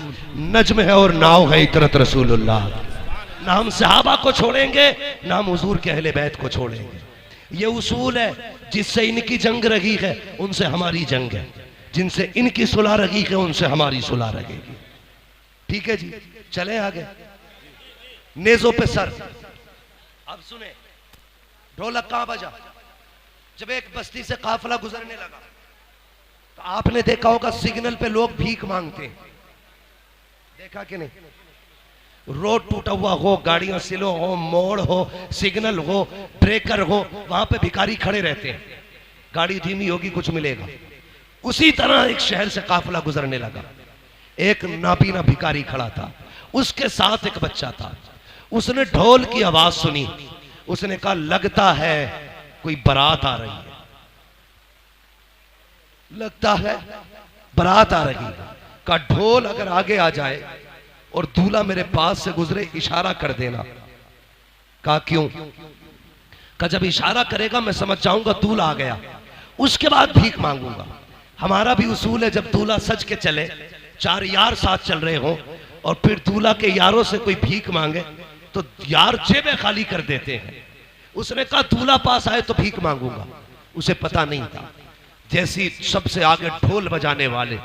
नज्म है और नाव है इतरत रसूलुल्लाह। ना हम सहाबा को छोड़ेंगे ना हम हुजूर के अहले बैत को छोड़ेंगे। ये उसूल है, जिससे इनकी जंग रही है उनसे हमारी जंग है, जिनसे इनकी सुलह रही है उनसे हमारी सुलह रहेगी। ठीक है जी, चले आगे। नेजों पे सर। अब सुने, ढोलक कहां बजा? जब एक बस्ती से काफिला गुजरने लगा तो आपने देखा होगा सिग्नल पे लोग भीख मांगते हैं, देखा कि नहीं? रोड टूटा हुआ हो, गाड़ियां स्लो हो, मोड़ हो, सिग्नल हो, ब्रेकर हो, वहां पे भिखारी खड़े रहते हैं। गाड़ी धीमी होगी कुछ मिलेगा। उसी तरह एक शहर से काफिला गुजरने लगा, एक नाबीना भिखारी खड़ा था, उसके साथ एक बच्चा था। उसने ढोल की आवाज सुनी, उसने कहा लगता है कोई बारात आ रही है, लगता है बारात आ रही है। का ढोल अगर आगे आ जाए और दूल्हा मेरे पास से गुजरे इशारा कर देना। कहा क्यों? का जब इशारा करेगा मैं समझ जाऊंगा दूल्हा आ गया, उसके बाद भीख मांगूंगा। हमारा भी उसूल है, जब दूल्हा सज के चले, चार यार साथ चल रहे हो और फिर दूल्हा के यारों से कोई भीख मांगे तो यार जेबें खाली कर देते हैं। उसने कहा दूल्हा पास आए तो भीख मांगूंगा। उसे पता नहीं था, जैसी सबसे आगे ढोल बजाने वाले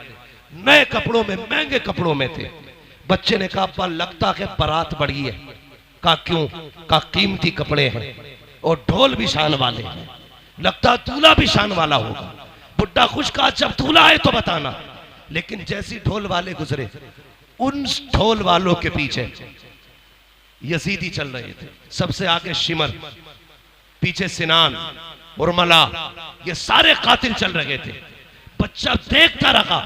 नए कपड़ों में, महंगे कपड़ों में थे। बच्चे ने कहा अब्बा लगता है बारात बढ़ी है। कहा क्यों? कहा कीमती कपड़े हैं और ढोल भी शान वाले हैं, लगता दूल्हा भी शान वाला होगा। बुड्ढा खुश कहा जब दूल्हा आए तो बताना। लेकिन जैसी ढोल वाले गुजरे, उन ढोल वालों के पीछे यजीदी चल रहे थे, सबसे आगे शिमर, पीछे सिनान, उर्मला, ये सारे कातिल चल रहे थे। बच्चा देखता रहा,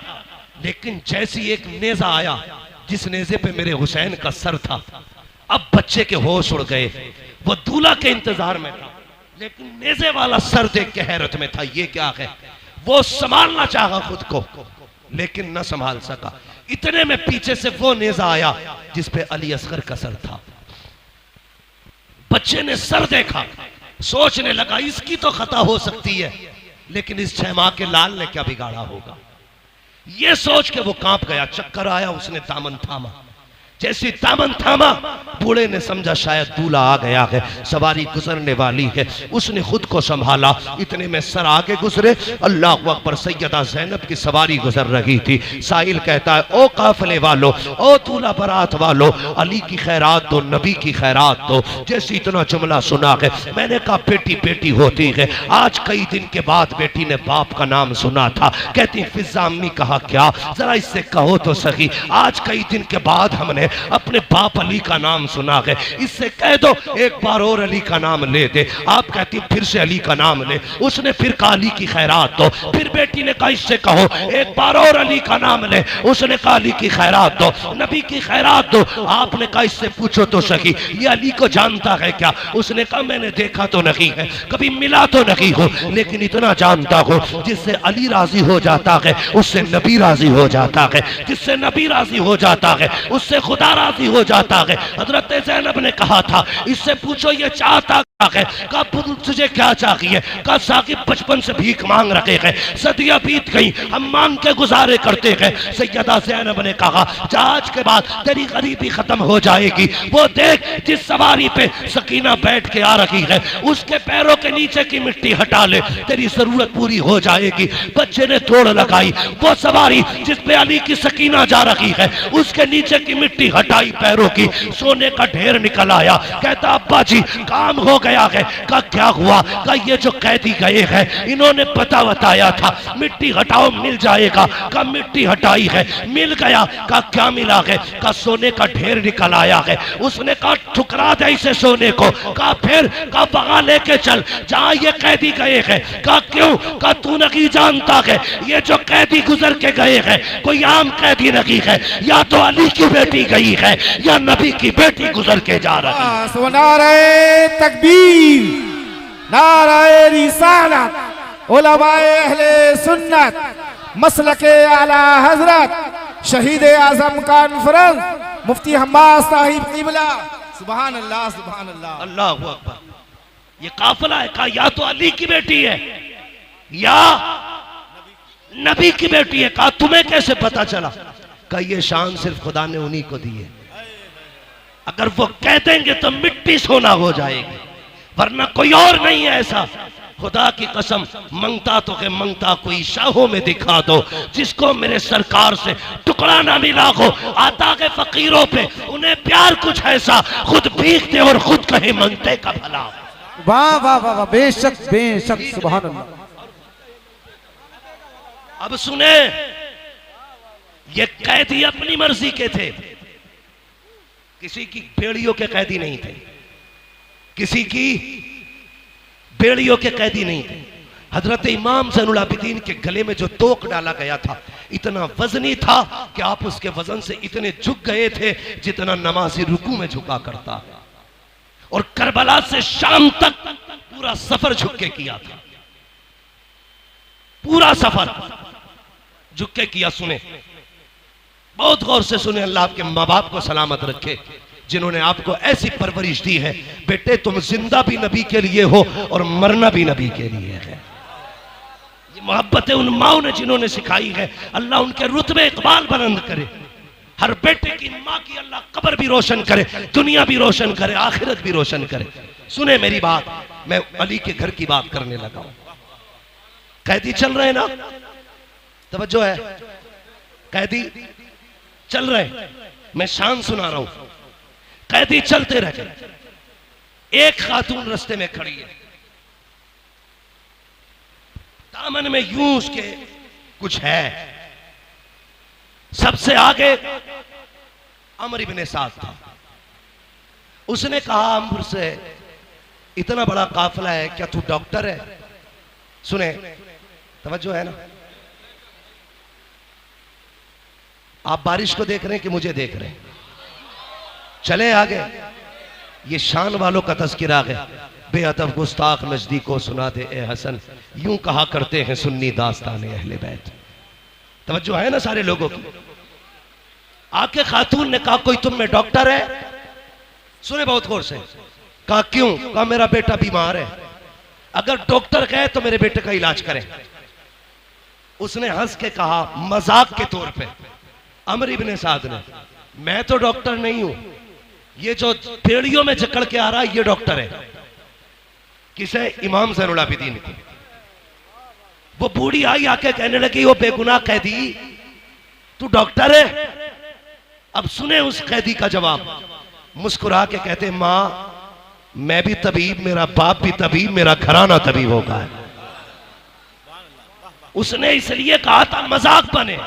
लेकिन जैसी एक नेजा आया जिस नेजे पे मेरे हुसैन का सर था, अब बच्चे के होश उड़ गए। वो दूल्हा के इंतजार में था, लेकिन नेजे वाला सर देख के हैरत में था, ये क्या है? वो संभालना चाहा खुद को, लेकिन न संभाल सका। इतने में पीछे से वो नेजा आया जिस पे अली असगर का सर था। बच्चे ने सर देखा, सोचने लगा इसकी तो खता हो सकती है, लेकिन इस 6 माह के लाल ने क्या बिगाड़ा होगा। ये सोच के वो कांप गया, चक्कर आया, उसने दामन थामा। जैसी दामन थामा, बूढ़े ने समझा शायद दूल्हा आ गया है, सवारी गुजरने वाली है। उसने खुद को संभाला, इतने में सर आगे गुजरे, अल्लाह अकबर, सैयदा ज़ैनब की सवारी गुजर रही थी। साहिल कहता है ओ काफिले वालो, ओ दूल्हा बारात वालो, अली की खैरात दो, नबी की खैरात दो। जैसे इतना जुमला सुना है, मैंने कहा बेटी बेटी होती है। आज कई दिन के बाद बेटी ने बाप का नाम सुना था, कहती फिजा अम्मी कहा क्या, जरा इससे कहो तो सही, आज कई दिन के बाद हमने अपने बाप अली का नाम सुना है, इससे कह दो एक बार और अली का नाम ले दे। आप कहती फिर से अली का नाम ले। उसने फिर कहा अली की खैरात दो। फिर बेटी ने कहा इससे कहो एक बार और अली का नाम ले। उसने कहा अली की खैरात दो, नबी की खैरात दो। आपने कहा इससे पूछो तो सही, ये अली को जानता है क्या? उसने कहा मैंने देखा तो नहीं है, कभी मिला तो नहीं हो, लेकिन इतना जानता हो जिससे अली राजी हो जाता है उससे नबी राजी हो जाता है, जिससे नबी राजी हो जाता है उससे खुदा राजी हो जाता है। हजरत ज़ैनब ने कहा था इससे पूछो ये चाहता है, कब तुझे क्या चाहिए? कहा साकिब बचपन से भीख मांग रहे हैं, सदियां बीत गई, हम मांग के गुजारे करते हैं। सैयदा ज़ैनब ने कहा आज के बाद तेरी गरीबी खत्म हो जाएगी। वो देख जिस सवारी पे सकीना बैठ के आ रही है, उसके पैरों के नीचे की मिट्टी हटा ले, तेरी जरूरत पूरी हो जाएगी। बच्चे ने दौड़ लगाई, वो सवारी जिस पे अली की सकीना जा रही है, उसके नीचे की मिट्टी हटाई पैरों की, सोने का ढेर निकल आया। कहता अब्बा जी काम हो गया है। का क्या हुआ? का ये जो कैदी गए हैं इन्होंने पता बताया था मिट्टी हटाओ मिल जाएगा। का मिट्टी हटाई है, मिल गया। का क्या मिला है? का सोने का ढेर निकल आया है। उसने कहा ठुकरा दे इसे सोने को। का फिर का बगा लेके चल जहां ये कैदी गए हैं। का क्यों? का तू नहीं जानता है ये जो कैदी गुजर के गए हैं कोई आम कैदी नहीं है, या तो अली की बेटी गई है या नबी की बेटी गुजर के जा रही है। नारे तकबीर, नारे रिसालत, उलमाए अहले सुन्नत, मसलके आला हजरत, शहीद आजम कॉन्फ्रेंस, मुफ्ती हम्माद साहिब क़िबला। सुभान अल्लाह, सुभान अल्लाह, अल्लाहु अकबर। ये काफिला है। कहा या तो अली की बेटी है या नबी की बेटी है। कहा तुम्हें कैसे पता चला? कहा ये शान सिर्फ खुदा ने उन्हीं को दी है, अगर वो कह देंगे तो मिट्टी सोना हो जाएगी, वरना कोई और नहीं है ऐसा। खुदा की कसम, मंगता तो के मंगता कोई शाहों में दिखा दो, जिसको मेरे सरकार से टुकड़ा ना मिला हो। आता के फकीरों पे उन्हें प्यार कुछ ऐसा, खुद भीखते और खुद कहे मंगते का भला। वाह वाह वाह वाह, बेशक बेशक, सुभान अल्लाह। अब सुने, ये कैदी अपनी मर्जी के थे, किसी की बेड़ियों के कैदी नहीं थे, किसी की बेड़ियों के कैदी नहीं थे। हजरत इमाम ज़ैनुल आबिदीन के गले में जो तोक डाला गया था इतना वजनी था कि आप उसके वजन से इतने झुक गए थे जितना नमाजी रुकू में झुका करता है। और करबला से शाम तक पूरा सफर झुक के किया था, पूरा सफर झुक के किया। सुने, बहुत गौर से सुने, अल्लाह आपके माँ बाप को सलामत रखे जिन्होंने आपको ऐसी परवरिश दी है। बेटे तुम जिंदा भी नबी के लिए हो और मरना भी नबी के लिए है। ये मोहब्बतें उन माओ ने जिन्होंने सिखाई है। अल्लाह उनके रुतबे इकबाल बुलंद करे। हर बेटे की माँ की अल्लाह कब्र भी रोशन करे, दुनिया भी रोशन करे, आखिरत भी रोशन करे। सुने मेरी बात, मैं अली के घर की बात करने लगा हूं। कैदी चल रहे ना, तवज्जो है, कैदी चल रहे, मैं शान सुना रहा हूं। कैदी चलते रह गए, एक खातून रास्ते में खड़ी है, दामन में यूं उसके कुछ है। सबसे आगे अमर इब्ने साद था। उसने कहा अमर से, इतना बड़ा काफिला है, क्या तू डॉक्टर है? सुने, तवज्जो है ना, आप बारिश को देख रहे हैं कि मुझे देख रहे हैं? चले आगे, ये शान वालों का तज़किरा है। बेअदब गुस्ताख नजदीको सुना दे ए हसन, यूं कहा करते हैं सुन्नी दास्तान अहले बैत। तवज्जो है ना सारे लोगों की? आके खातून ने कहा कोई तुम में डॉक्टर है? सुने बहुत गौर से। कहा क्यों? कहा मेरा बेटा बीमार है, अगर डॉक्टर कहे तो मेरे बेटे का इलाज करें। उसने हंस के कहा मजाक के तौर पे, अमर इब्ने साद ने, मैं तो डॉक्टर नहीं हूं, ये जो पेड़ियों में जकड़ के आ रहा है ये डॉक्टर है। किसे? इमाम ज़ैनुल आबिदीन को। वो बूढ़ी आई आके कहने लगी, वो बेगुनाह कैदी तू डॉक्टर है? अब सुने उस कैदी का जवाब, मुस्कुरा के कहते मां मैं भी तबीब, मेरा बाप भी तबीब, मेरा घराना तबीब होगा। उसने इसलिए कहा था मजाक बने,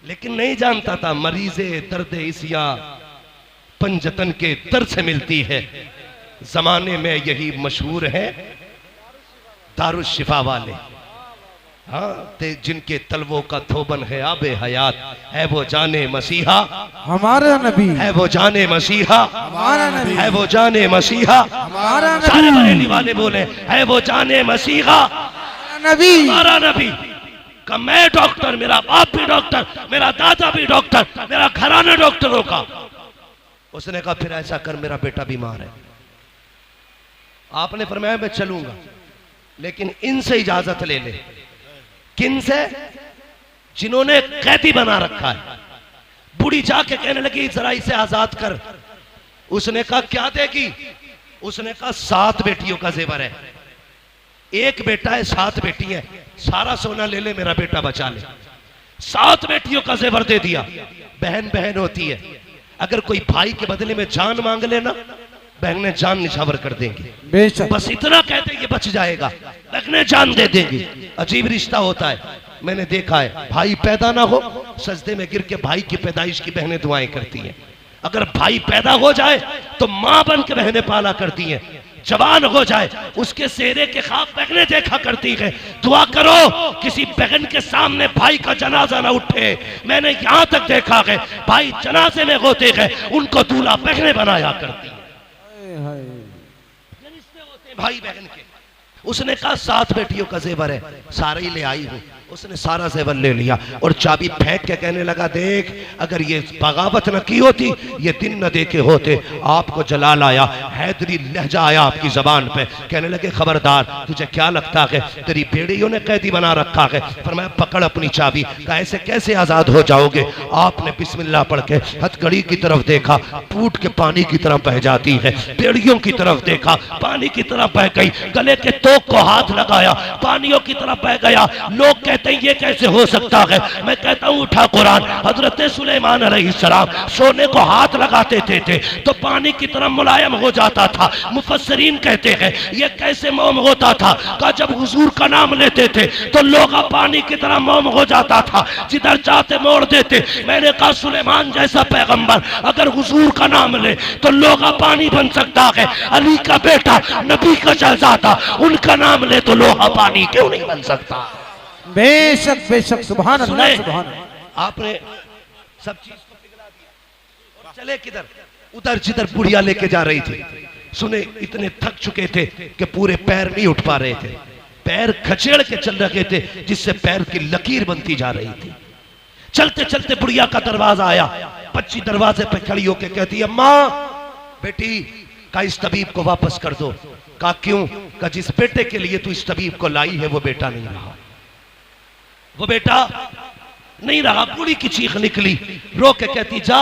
लेकिन नहीं जानता था मरीज़े दर्द इसिया पंजतन के दर्द से मिलती है। जमाने में यही मशहूर है दारुश शिफा वाले, हाँ, जिनके तलवों का थोबन है आबे हयात, है वो जाने मसीहा हमारा नबी, है वो जाने मसीहा हमारा नबी, है वो जाने मसीहा हमारा सारे नबी, बरेली वाले बोले है वो जाने मसीहा नबी, हमारा नबी। का मैं डॉक्टर, मेरा बाप भी डॉक्टर, मेरा दादा भी डॉक्टर, मेरा घराना डॉक्टरों का। उसने कहा फिर ऐसा कर, मेरा बेटा बीमार है। आपने फरमाया मैं चलूंगा, लेकिन इनसे इजाजत ले ले। किन से? जिन्होंने कैदी बना रखा है। बूढ़ी जाके कहने लगी जरा इसे आजाद कर। उसने कहा क्या देगी? उसने कहा 7 बेटियों का जेवर है, एक बेटा है 7 बेटी है, सारा सोना ले ले, मेरा बेटा बचा ले। 7 बेटियों का जेवर दे दिया। बहन बहन होती है, अगर कोई भाई के बदले में जान मांग लेना, बहनें जान निछावर कर देंगी। बेशक, बस इतना कहते ये बच जाएगा, बहनें जान दे देंगी। अजीब रिश्ता होता है, मैंने देखा है। भाई पैदा ना हो, सजदे में गिर के भाई की पैदाइश की बहनें दुआएं करती हैं। अगर भाई पैदा हो जाए तो मां बन के बहनें पाला करती हैं। जवान हो जाए उसके सेहरे के ख्वाब बहनें देखा करती है। दुआ करो किसी बहन के सामने भाई का जनाजा ना उठे। मैंने यहां तक देखा है भाई जनाजे में होते हैं, उनको दूल्हा बहनें बनाया करती है, भाई बहन के। उसने कहा 7 बेटियों का जेवर है, सारे ही ले आई हूं। उसने सारा ज़ेवर ले लिया और चाबी फेंक के कहने लगा, देख अगर ये बगावत न की होती, ये दिन न देखे होते, आपको जलाल आया, हैदरी लहजा आया आपकी जबान पे। कहने लगे, खबरदार, तुझे क्या लगता है तेरी बेड़ियों ने कैदी बना रखा है? फरमाया, पकड़ अपनी चाबी। कहा, ऐसे कैसे आजाद हो जाओगे? आपने बिस्मिल्लाह पढ़ के हथकड़ी की तरफ देखा, टूट के पानी की तरफ बह जाती है। बेड़ियों की तरफ देखा, पानी की तरफ बह गई। गले के तोक को हाथ लगाया, पानियों की तरफ बह गया। लोग कहते हैं ये कैसे हो सकता है? मैं कहता हूं उठा कुरान। हजरत सुलेमान अलैहिस्सलाम सोने को हाथ लगाते थे तो पानी की तरह मुलायम हो जाता था। मुफस्सिरीन कहते हैं ये कैसे मोम होता था? का जब हुजूर का नाम लेते थे तो लोग पानी की तरह मोम हो जाता था, जिधर जाते मोड़ देते। मैंने कहा, सुलेमान जैसा पैगंबर अगर हुजूर का नाम ले तो लोग पानी बन सकता है। अली का बेटा नबी का शहजादा, उनका नाम ले तो लोहा पानी क्यों नहीं बन सकता? बेशक बेशक, सुभान अल्लाह, सुभान। आपने सब चीज को पिघला दिया और चले किधर? उधर जिधर बुढ़िया लेके जा रही थी। सुने, इतने थक चुके थे कि पूरे पैर नहीं उठ पा रहे थे, पैर खचेड़ के चल रहे थे, जिससे पैर की लकीर बनती जा रही थी। चलते चलते बुढ़िया का दरवाजा आया। बच्ची दरवाजे पे खड़ी होके कहती है, अम्मा बेटी का इस तबीब को वापस कर दो। कहा, क्यों? का जिस बेटे के लिए तू इस तबीब को लाई है वो बेटा नहीं रहा, वो बेटा नहीं रहा। बूढ़ी की चीख निकली, रो के कहती, जा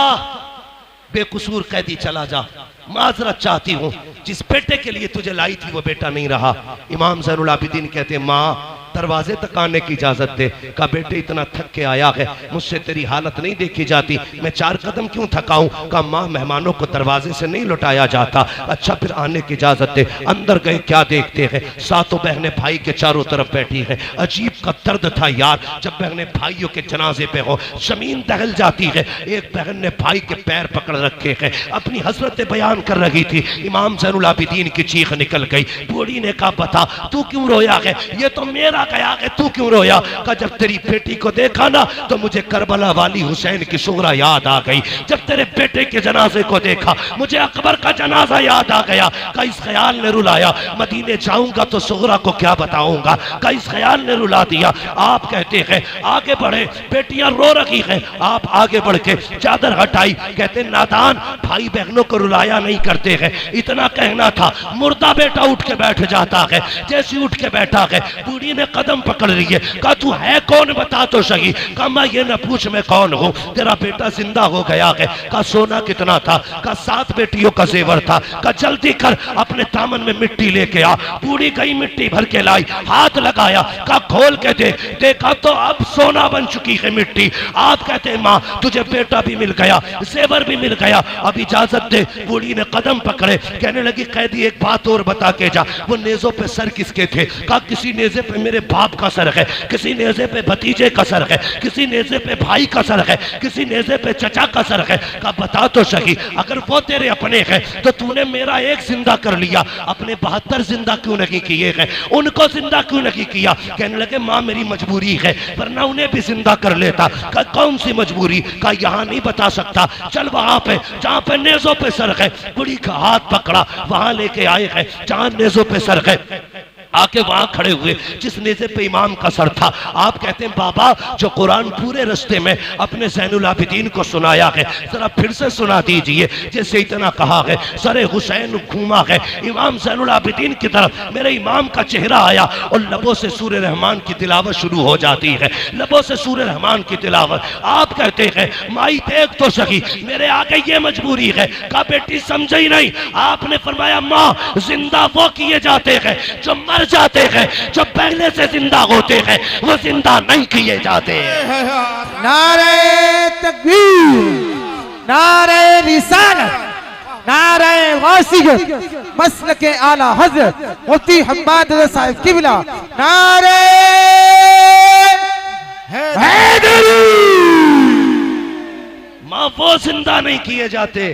बेकसूर कैदी चला जा, माजरत चाहती हूं, जिस बेटे के लिए तुझे लाई थी वो बेटा नहीं रहा। इमाम ज़ैनुल आबिदीन कहते, माँ दरवाजे तक आने की इजाजत दे। का बेटे इतना थक के आया है, मुझसे तेरी हालत नहीं देखी जाती, मैं 4 कदम क्यों थका हूं? का माँ मेहमानों को दरवाजे से नहीं लौटाया जाता। अच्छा फिर आने की इजाजत दे। अंदर गए, क्या देखते हैं? सातों बहनें भाई के चारों तरफ बैठी हैं। अजीब का दर्द था यार, जब बहनें भाइयों के जनाजे पे हो, जमीन दहल जाती है। एक बहन ने भाई के पैर पकड़ रखे हैं, अपनी हसरतें बयान कर रही थी। इमाम ज़ैनुल आबिदीन की चीख निकल गई। बूढ़ी ने कहा, बता तू क्यों रोया है? ये तो मेरा गया है, तू क्यों रोया? का जब तेरी बेटी को देखा ना तो मुझे करबला वाली हुसैन की सुगरा याद आ गई। जब तेरे बेटे के जनाजे को देखा मुझे अकबर का जनाजा याद आ गया। का इस ख्याल ने रुलाया, मदीने जाऊंगा तो सुगरा को क्या बताऊंगा? का इस ख्याल ने रुला दिया। आप कहते हैं आगे बढ़े, बेटियां रो रही हैं, आप आगे बढ़ के चादर हटाई। कहते, नादान भाई बहनों को रुलाया नहीं करते हैं, इतना कहना था। मुर्दा बेटा उठ के बैठ जाता है। जैसे उठ के बैठा है, बूढ़ी ने कदम पकड़ रही है। कहा, तू है कौन, बता तो सही। कहा, मैं ये न पूछ मैं कौन हूँ, तेरा बेटा जिंदा हो गया है। कहा, सोना कितना था? कहा, 7 बेटियों का जेवर था। कहा, जल्दी कर अपने दामन में मिट्टी लेके आ। बूढ़ी गई, मिट्टी भर के लाई, हाथ लगाया। कहा, खोल के दे। देखा तो अब सोना बन चुकी है मिट्टी। आप कहते हैं, माँ तुझे बेटा भी मिल गया, जेवर भी मिल गया, अब इजाजत दे। बूढ़ी ने कदम पकड़े, कहने लगी, कैदी एक बात और बता के जा, वो नेजों पे सर किसके थे? कहा, किसी नेजे पे मेरे बाप का सर है, किसी नेज़े पे भतीजे का सर है, किसी नेज़े पे भाई का सर है, किसी नेज़े पे चचा का सर है। का बता तो सही, अगर वो तेरे अपने हैं तो तूने मेरा एक जिंदा कर लिया, अपने 72 जिंदा क्यों नहीं किए हैं? उनको जिंदा क्यों नहीं किया? कहने लगे, माँ मेरी मजबूरी है, वरना उन्हें भी जिंदा कर लेता। का कौन सी मजबूरी? का यहाँ नहीं बता सकता, चल वहां पे जहाँ पे नेज़ों पे सर है। बुढ़ी का हाथ पकड़ा, वहां लेके आए हैं जहाँ नेज़ों पे सर है। आके वहां खड़े हुए जिस नेज़े पे इमाम का सर था। आप कहते हैं, बाबा जो कुरान पूरे रास्ते में अपने ज़ैनुल आबिदीन को सुनाया है, जरा फिर से सुना दीजिए। जैसे इतना कहा है, सरे हुसैन घूमा है, इमाम ज़ैनुल आबिदीन की तरफ मेरे इमाम का चेहरा आया और लबों से सूरे रहमान की तिलावत शुरू हो जाती है, लबों से सूरे रहमान की तिलावत। आप कहते हैं, माई देख तो सही, मेरे आगे ये मजबूरी है। का बेटी समझे ही नहीं। आपने फरमाया, माँ जिंदा वो किए जाते हैं जो मर जाते हैं, जो पहले से जिंदा होते हैं वो जिंदा नहीं किए जाते। नारे तकबीर, नारे रिसालत, नारे वासियत, मसलके आला हजरत मुफ्ती हम्माद रज़ा साहिब किबला, नारे हैदरी। माँ वो जिंदा नहीं किए जाते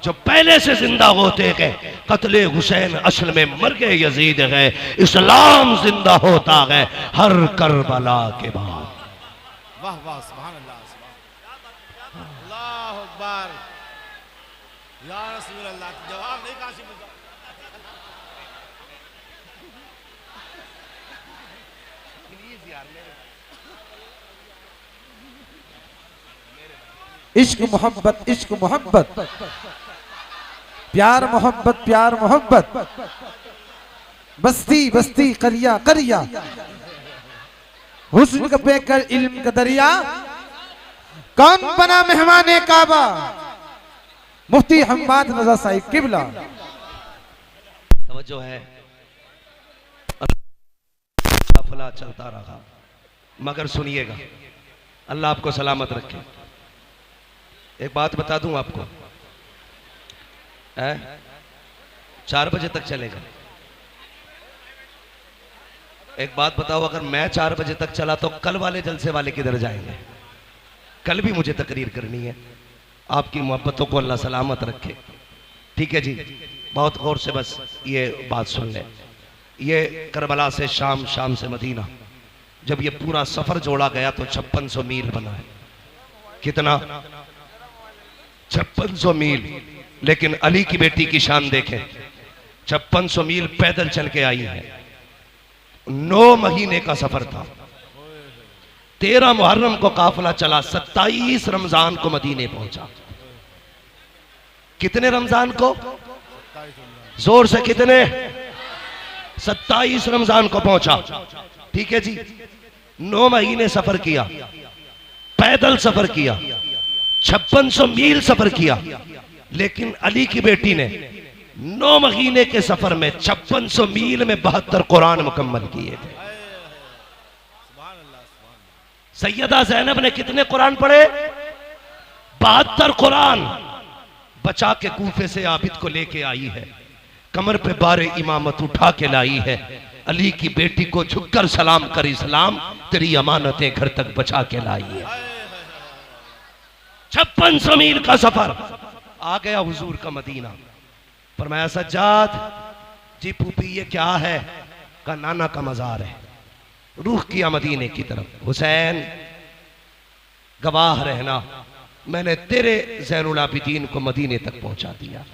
जो पहले से जिंदा होते हैं। कत्ले हुसैन असल में मर गए यजीद है, इस्लाम जिंदा होता है हर करबला के बाद। वाह वाह, सुभान अल्लाह, अल्लाह अकबर, या रसूल अल्लाह। जवाब नहीं कहाँ से मिलता? प्लीज यार, इश्क मोहब्बत, प्यार मोहब्बत, बस्ती बस्ती करिया करिया, हुस्न का बेकर इल्म का दरिया, कौन बना मेहमाने काबा, मुफ्ती हम्माद रजा साहिब किबला। तवज्जो है, काफिला चलता रहा, मगर सुनिएगा, अल्लाह आपको सलामत रखे। एक बात बता दूं आपको, 4 बजे तक चलेगा। एक बात बताओ, अगर मैं 4 बजे तक चला तो कल वाले जलसे वाले किधर जाएंगे? कल भी मुझे तकरीर करनी है। आपकी मोहब्बतों को अल्लाह सलामत रखे। ठीक है जी, बहुत गौर से बस ये बात सुन ले। ये करबला से शाम, शाम से मदीना, जब ये पूरा सफर जोड़ा गया तो 5600 मील बना है। कितना? 5600 मील। लेकिन अली की बेटी की शान देखें, 5600 मील पैदल चल के आई है। 9 महीने का सफर था। 13 मुहर्रम को काफिला चला, 27 रमजान को मदीने पहुंचा। कितने रमजान को? जोर से कितने? 27 रमजान को पहुंचा। ठीक है जी, 9 महीने सफर किया, पैदल सफर किया, 5600 मील सफर किया। लेकिन अली की बेटी ने 9 महीने के सफर में 5600 मील में 72 कुरान मुकम्मल किए थे। सैयदा ज़ैनब ने कितने कुरान पढ़े? 72 कुरान बचा के कूफे से आबिद को लेके आई है, कमर पे बारे इमामत उठा के लाई है। अली की बेटी को झुककर सलाम कर, इस्लाम तेरी अमानतें घर तक बचा के लाई है। 5600 मील का सफर, आ गया हुजूर का मदीना। फरमाया सज्जाद जी फूफी ये क्या है? का नाना का मजार है। रूह किया मदीने की तरफ। हुसैन गवाह रहना, मैंने तेरे ज़ैनुल आबिदीन को मदीने तक पहुंचा दिया,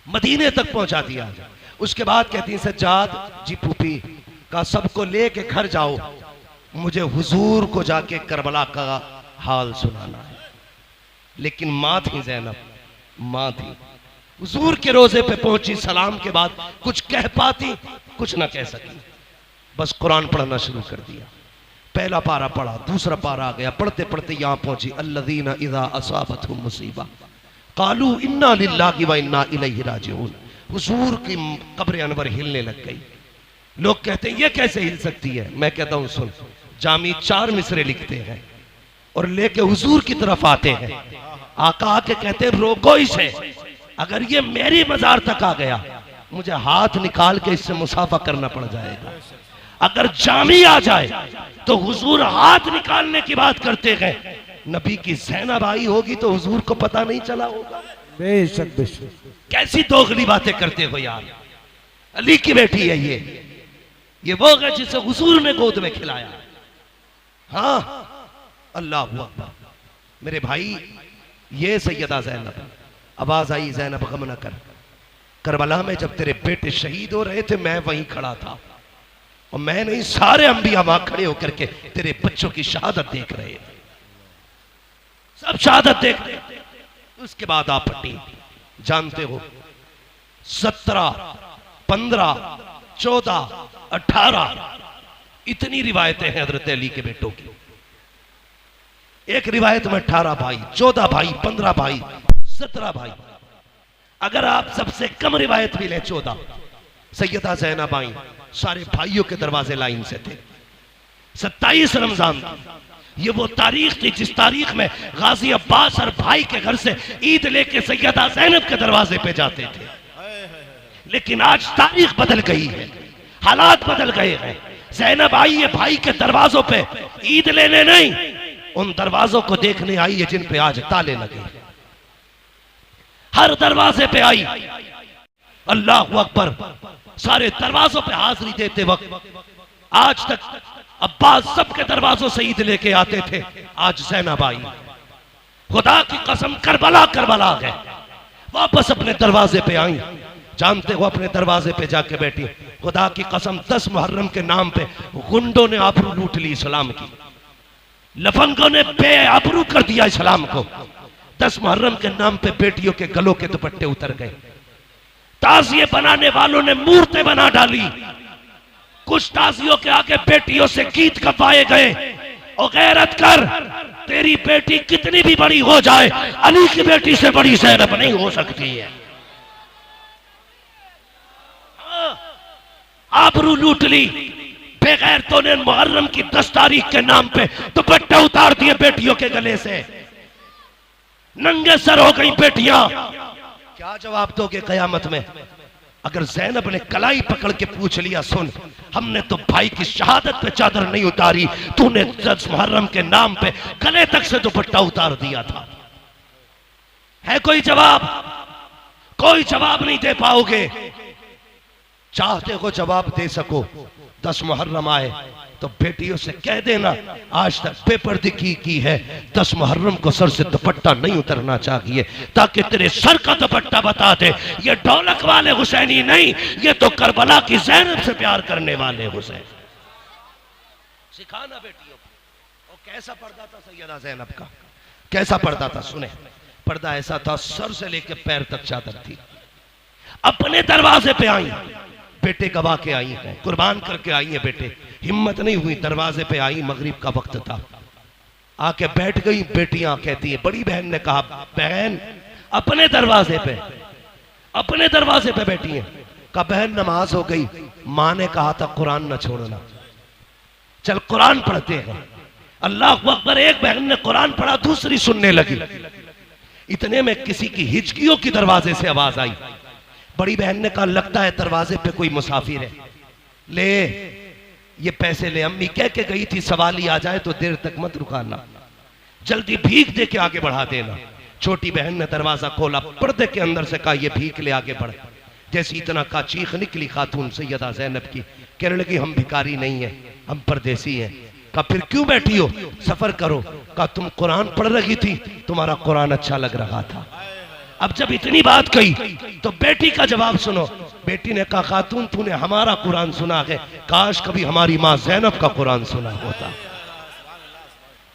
मदीने तक पहुंचा दिया। उसके बाद कहती सज्जाद जी फूफी का सबको लेके घर जाओ, मुझे हुजूर को जाके करबला का हाल सुनाना है। लेकिन मां थी ज़ैनब, मां थी, हुजूर के रोजे पे पहुंची, सलाम के बाद कुछ कह पाती, कुछ ना कह सकी, बस कुरान पढ़ना शुरू कर दिया। पहला पारा पढ़ा, दूसरा पारा आ गया, पढ़ते पढ़ते यहां पहुंची, अल्लज़ीना इज़ा असाबतहुम मुसीबा क़ालू इन्ना लिल्लाहि व इन्ना इलैहि राजिऊन। हुजूर की कब्र अनवर हिलने लग गई। लोग कहते हैं ये कैसे हिल सकती है? मैं कहता हूं सुन, जामी 4 मिसरे लिखते हैं और लेके हुजूर की तरफ आते हैं। आका आके कहते हैं रोको इसे, अगर ये मेरी मजार तक आ गया मुझे हाथ निकाल के इससे मुसाफा करना पड़ जाएगा। अगर जामी आ जाए तो हुजूर हाथ निकालने की बात करते हैं, नबी की ज़ैनब आई होगी तो हुजूर को पता नहीं चला होगा। बेशक बेशक। कैसी दोगली बातें करते हो यार। अली की बेटी है ये वो है जिसे हुजूर ने गोद में खिलाया। हाँ, अल्लाह अकबर। मेरे भाई, ये सैयदा ज़ैनब। आवाज आई, ज़ैनब गम न कर, करबला में जब तेरे बेटे शहीद हो रहे थे मैं वहीं खड़ा था, और मैं नहीं सारे अंबिया वहां खड़े होकर के तेरे बच्चों की शहादत देख रहे थे, सब शहादत देख रहे थे। उसके बाद आप पट्टी जानते हो, 17, 15, 14, 18 इतनी रिवायतें हैं हजरत अली के बेटों की। एक रिवायत में 18 भाई, 14 भाई, 15 भाई, 17 भाई। अगर आप सबसे कम रिवायत भी लें 14, सैयदा ज़ैनब आई, सारे भाइयों के दरवाजे लाइन से थे। 27 रमजान, ये वो तारीख थी जिस तारीख में गाजी अब्बास और भाई के घर से ईद लेके सैयदा ज़ैनब के दरवाजे पे जाते थे। लेकिन आज तारीख बदल गई है, हालात बदल गए हैं। ज़ैनब आई है भाई के दरवाजों पे ईद लेने नहीं, उन दरवाजों को देखने आई है जिन पे आज ताले लगे। हर दरवाजे पे आई, अल्लाह अकबर। सारे दरवाजों पे हाजिरी देते वक्त आज तक अब्बास सबके दरवाजों से ईद लेके आते थे, आज ज़ैनब आई। खुदा की कसम करबला करबला गए, वापस अपने दरवाजे पे आई। जानते हो अपने दरवाजे पे जाके बैठी, खुदा की कसम 10 मुहर्रम के नाम पे गुंडों ने आबरू लूट ली इस्लाम की, लफंगों ने बेआबरू कर दिया इस्लाम को। 10 मुहर्रम के नाम पे बेटियों के गलों के दुपट्टे उतर गए, ताजिए बनाने वालों ने मूर्तें बना डाली, कुछ ताजियों के आगे बेटियों से गीत गवाए गए। और गैरत कर, तेरी बेटी कितनी भी बड़ी हो जाए, अली की बेटी से बड़ी ज़ैनब नहीं हो सकती है। आबरू लूट ली बेगैरतों ने। मुहर्रम की 10 तारीख के नाम पे दुपट्टे उतार दिए बेटियों के गले से, नंगे सर हो गई बेटियां। क्या जवाब दोगे कयामत में? अगर ज़ैनब ने कलाई पकड़ के पूछ लिया, सुन हमने तो भाई की शहादत पे चादर नहीं उतारी, तूने 10 मुहर्रम के नाम पे गले तक से दुपट्टा उतार दिया था। है कोई जवाब? कोई जवाब नहीं दे पाओगे। चाहते हो जवाब दे सको, 10 मुहर्रम आए तो बेटियों से कह देना आज तक बेपर्दगी की है, 10 मुहर्रम को सर से दुपट्टा नहीं उतरना चाहिए, ताकि तेरे सर का दुपट्टा बता दे ये ढोलक वाले हुसैनी नहीं, ये तो करबला की ज़ैनब से प्यार करने वाले हुसैन। सिखाना बेटियों को। और कैसा पर्दा था सैयदा ज़ैनब का, कैसा पर्दा था? सुने, पर्दा ऐसा था सर से लेकर पैर तक चादर थी। अपने दरवाजे पे आई, बेटे गवा के आई हैं, कुर्बान करके आई है बेटे, हिम्मत नहीं हुई, दरवाजे पे आई, मगरिब का वक्त था, आके बैठ गई। बेटियां कहती है, बड़ी बहन ने कहा बहन अपने दरवाजे पे बैठी है। कहा बहन नमाज हो गई, माँ ने कहा था कुरान न छोड़ना, चल कुरान पढ़ते हैं। अल्लाह अकबर, एक बहन ने कुरान पढ़ा, दूसरी सुनने लगी। इतने में किसी की हिचकियों की दरवाजे से आवाज आई। बड़ी बहन ने कहा लगता है दरवाजे पे कोई मुसाफिर है, ले ये पैसे ले, अम्मी कह के गई थी सवाली आ जाए तो देर तक मत रुकाना, जल्दी भीख दे के आगे बढ़ा देना। छोटी बहन ने दरवाजा खोला, पर्दे के अंदर से कहा ये भीख ले आगे बढ़। जैसे इतना का चीख निकली खातून सैयदा ज़ैनब की, कहने लगी हम भिखारी नहीं है, हम परदेसी हैं। कहा फिर क्यों बैठी हो, सफर करो। कहा तुम कुरान पढ़ रही थी, तुम्हारा कुरान अच्छा लग रहा था। अब जब इतनी बात कही तो बेटी का जवाब सुनो। बेटी ने कहा खातून तूने हमारा कुरान सुना है, काश कभी हमारी माँ ज़ैनब का कुरान सुना होता,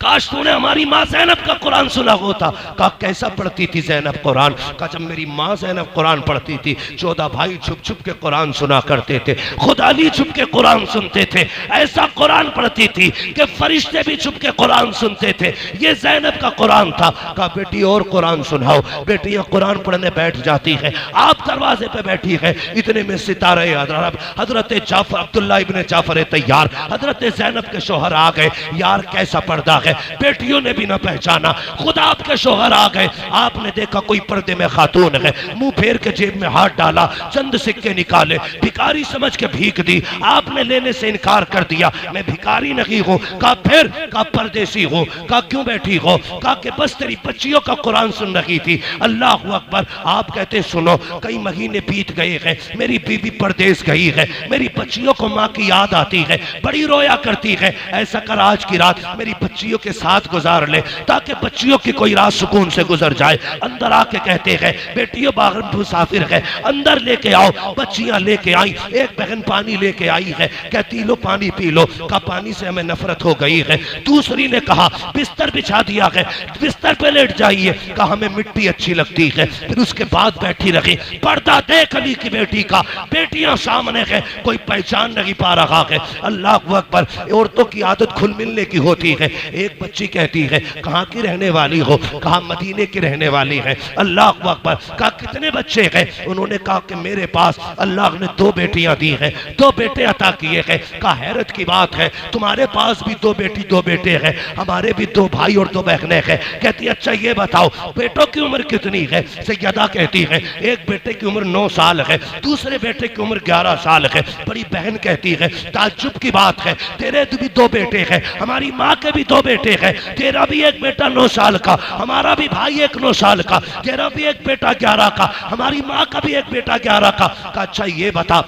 काश तूने हमारी माँ ज़ैनब का कुरान सुना होता। कहा कैसा पढ़ती थी ज़ैनब कुरान? कहा जब मेरी माँ ज़ैनब कुरान पढ़ती थी 14 भाई छुप छुप के कुरान सुना करते थे, खुद अली छुप के कुरान सुनते थे, ऐसा कुरान पढ़ती थी कि फरिश्ते भी छुप के कुरान सुनते थे, ये ज़ैनब का कुरान था। कहा बेटी और कुरान सुनाओ। बेटियां कुरान पढ़ने बैठ जाती है, आप दरवाजे पे बैठी है। इतने में सितारे हजरत जाफर अब्दुल्ला इब्ने जाफर तैयार, हजरत ज़ैनब के शोहर आ गए। यार कैसा पर्दा, बेटियों ने भी न पहचाना, खुद आपके शोहर आ गए। आपने देखा कोई पर्दे में खातून है, मुंह फेर के जेब में हाथ डाला, चंद सिक्के निकाले, भिखारी समझ के भीख दी। आपने लेने से इनकार कर दिया, मैं भिखारी नहीं हूं। कहा फिर? कहा परदेसी हूं। कहा क्यों बैठी हो? कहा कि बस तेरी बच्चियों का कुरान सुन रही थी। अल्लाह अकबर। आप कहते सुनो, कई महीने बीत गए हैं, मेरी बीवी परदेश गई है, मेरी बच्चियों को माँ की याद आती है, बड़ी रोया करती है। ऐसा कर आज की रात मेरी बच्चियों के साथ गुजार ले, ताकि बच्चियों की कोई रात सुकून से गुजर जाए। अंदर आके कहते हैं बेटियों बाहर मुसाफिर है, अंदर लेके आओ। बच्चियां लेके आई, एक बहन पानी लेके आई है, कहती लो पानी पी लो। का पानी से हमें नफरत हो गई है। दूसरी ने कहा बिस्तर बिछा दिया है, बिस्तर पे लेट जाइए। कहा हमें मिट्टी अच्छी लगती है। फिर उसके बाद बैठी रही। पर्दा देख अली की बेटी का, बेटियां सामने है, कोई पहचान नहीं पा रहा है। अल्लाह अकबर। औरतों की आदत खुल मिलने की होती है। एक बच्ची कहती है कहाँ की रहने वाली हो? कहा मदीने की रहने वाली है। अल्लाह अकबर। कहा कितने बच्चे हैं? उन्होंने कहा कि मेरे पास अल्लाह ने 2 बेटियां दी हैं, 2 बेटे अता किए हैं। कहा हैरत की बात है, तुम्हारे पास भी 2 बेटी 2 बेटे हैं, हमारे भी 2 भाई और 2 बहनें हैं। कहती अच्छा ये बताओ बेटों की उम्र कितनी है? सैयदा कहती है एक बेटे की उम्र 9 साल है, दूसरे बेटे की उम्र 11 साल है। बड़ी बहन कहती है ताज्जुब की बात है, तेरे भी 2 बेटे हैं, हमारी माँ के भी 2 बेटे हैं, तेरा भी एक बेटा 9 साल का, हमारा भी भाई एक 9 साल का, तेरा भी एक बेटा 11 का, हमारी माँ का भी एक बेटा 11 का। अच्छा ये बता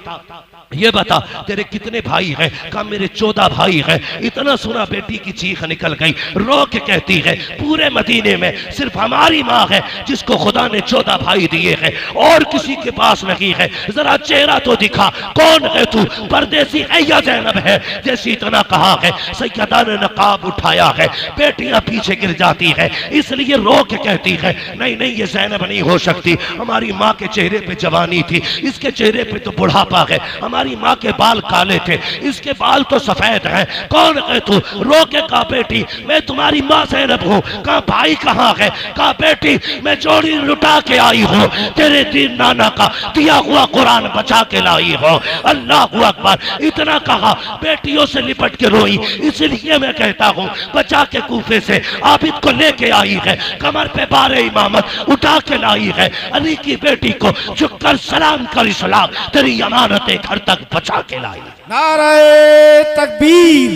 ये बता तेरे कितने भाई हैं? कहा मेरे 14 भाई हैं। इतना सुना बेटी की चीख निकल गई, रो के कहती है पूरे मदीने में सिर्फ हमारी माँ है जिसको खुदा ने 14 भाई दिए हैं और किसी के पास नहीं है। जरा चेहरा तो दिखा, कौन है तू? परदेसी है या ज़ैनब है? जैसी इतना कहा है सैयदा ने नकाब उठाया है, बेटियां पीछे गिर जाती है, इसलिए रो के कहती है नहीं नहीं ये ज़ैनब नहीं हो सकती। हमारी माँ के चेहरे पे जवानी थी, इसके चेहरे पे तो बुढ़ापा है। हमारी माँ के बाल काले थे, इसके बाल तो सफेद हैं। कौन है तू? रो के कहा बेटी मैं तुम्हारी माँ ज़ैनब हूँ। कहा भाई कहाँ है? कहा बेटी मैं जोड़ी लुटा के आई हूँ, तेरे दीन नाना का दिया हुआ कुरान बचा के लाई हूँ। अल्लाह अकबर। इतना कहा बेटियों से लिपट के रोई। इसलिए मैं कहता हूँ बचा के कूफे से आबिद को लेके आई है, कमर पे बारे इमामत उठा के लाई है। अली की बेटी को झुककर सलाम कर इस्लाम तेरी अमानतें घर तक बचा के लाई। नारे तकबीर,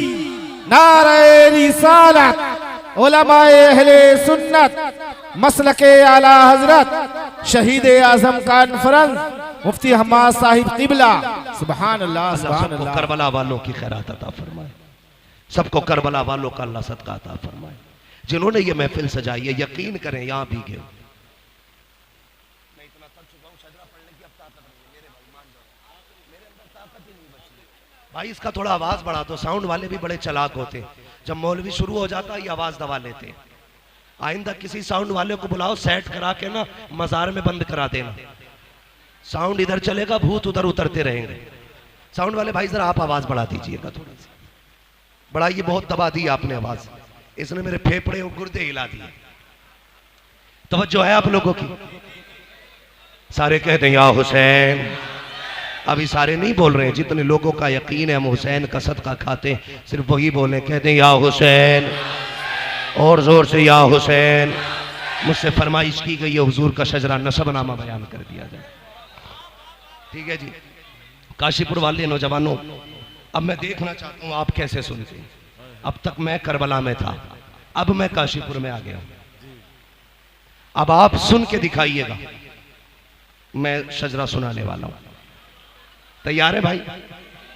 नारे रिसालत, उलमाए अहले सुन्नत, मसलके आला हजरत, शहीद आजम कॉन्फ्रेंस मुफ्ती हम्माद साहिब किबला। सुभान अल्लाह, सुभान अल्लाह। करबला वालों की खैरात अता फरमाए, सबको करबला वालों का अल्लाह सदका अता फरमाए। जिन्होंने ये महफिल सजाई है यकीन करें यहाँ भी गए। भाई इसका थोड़ा आवाज बढ़ा दो, साउंड वाले भी बड़े चालाक होते हैं, जब मौलवी शुरू हो जाता है ये आवाज दबा लेते हैं। आइंदा किसी साउंड वाले को बुलाओ, सेट करा के ना मजार में बंद करा देना, साउंड इधर चलेगा भूत उधर उतरते रहेंगे। साउंड वाले भाई जरा आप आवाज बढ़ा दीजिएगा, थोड़ी सी बढ़ाइए, बहुत दबा दी आपने आवाज, इसने मेरे फेफड़े और गुर्दे हिला दिए। तवज्जो है आप लोगों की? सारे कहते हैं या हुसैन। अभी सारे नहीं बोल रहे हैं, जितने लोगों का यकीन है हम हुसैन का सदका खाते हैं सिर्फ वही बोले, कहते हैं या हुसैन, और जोर से या हुसैन। मुझसे फरमाइश की गई है हुजूर का शजरा नसबनामा बयान कर दिया जाए। ठीक है जी। काशीपुर वाले नौजवानों, अब मैं देखना चाहता हूं आप कैसे सुनते हैं। अब तक मैं करबला में था, अब मैं काशीपुर में आ गया हूं। अब आप सुन के दिखाइएगा, मैं शजरा सुनाने वाला हूं। तैयार है भाई?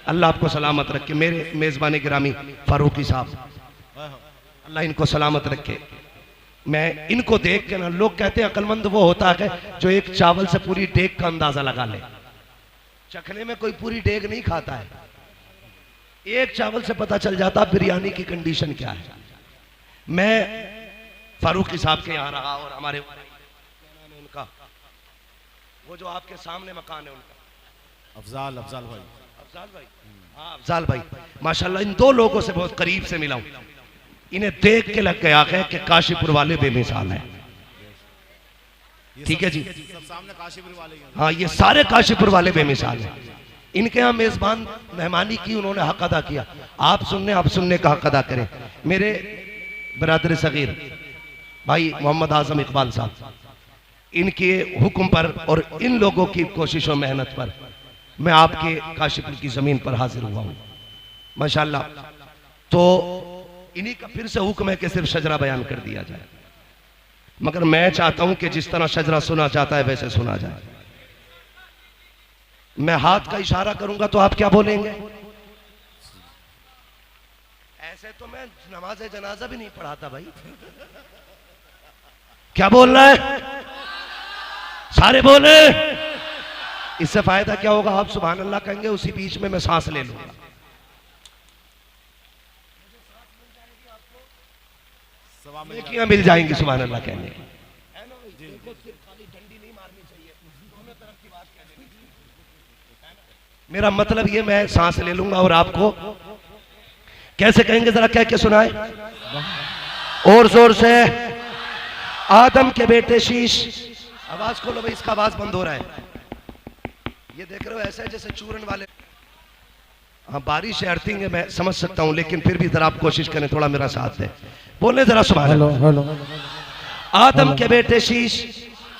अल्लाह आपको सलामत रखे। मेरे मेजबान गिरामी फारूकी साहब, अल्लाह इनको सलामत रखे। मैं इनको देख के ना, लोग कहते हैं अक्लमंद वो होता है जो एक चावल से पूरी डेग का अंदाजा लगा ले। चखने में कोई पूरी डेग नहीं खाता है, एक चावल से पता चल जाता बिरयानी की कंडीशन क्या है। मैं फारूकी साहब के यहाँ रहा और हमारे उनका वो जो आपके सामने मकान है उनका अफजाल भाई, अफजाल भाई, हाँ अफजाल भाई, माशाल्लाह इन दो लोगों से बहुत करीब से मिला हूं। इन्हें देख के लग गया है कि काशीपुर वाले बेमिसाल हैं। ठीक है जी, सब सामने काशीपुर वाले हैं। हाँ ये सारे काशीपुर वाले बेमिसाल हैं। इनके यहाँ मेजबान मेहमानी की, उन्होंने हक अदा किया। आप सुनने का हक अदा करें। मेरे बरादर सगीर भाई मोहम्मद आजम इकबाल साहब, इनके हुक्म पर और इन लोगों की कोशिश और मेहनत पर मैं आपके काशीपुर की जमीन पर हाजिर हुआ हूं माशाल्लाह। तो इन्हीं का फिर से हुक्म है कि सिर्फ शजरा बयान कर दिया जाए, मगर मैं चाहता हूं कि जिस तरह शजरा सुना चाहता है वैसे सुना जाए। मैं हाथ का इशारा करूंगा तो आप क्या बोलेंगे? ऐसे तो मैं नमाज जनाजा भी नहीं पढ़ाता भाई। क्या बोलना है? सारे बोले। इससे फायदा क्या होगा? आप सुभान अल्लाह कहेंगे, उसी बीच में मैं सांस ले लूंगा। नेकियां मिल जाएंगी सुभान अल्लाह कहने की। मेरा मतलब ये, मैं सांस ले लूंगा और आपको कैसे कहेंगे जरा कह के सुनाए और जोर से। आदम के बेटे शीश, आवाज खोलो भाई, इसका आवाज बंद हो रहा है। ये देख रहे हो ऐसे जैसे चूरन वाले। हाँ बारिश है, अर्थिंग है, मैं समझ सकता हूं, लेकिन फिर भी जरा आप कोशिश करें, थोड़ा मेरा साथ दें। बोले जरा सुभान अल्लाह। आदम के बेटे शीश,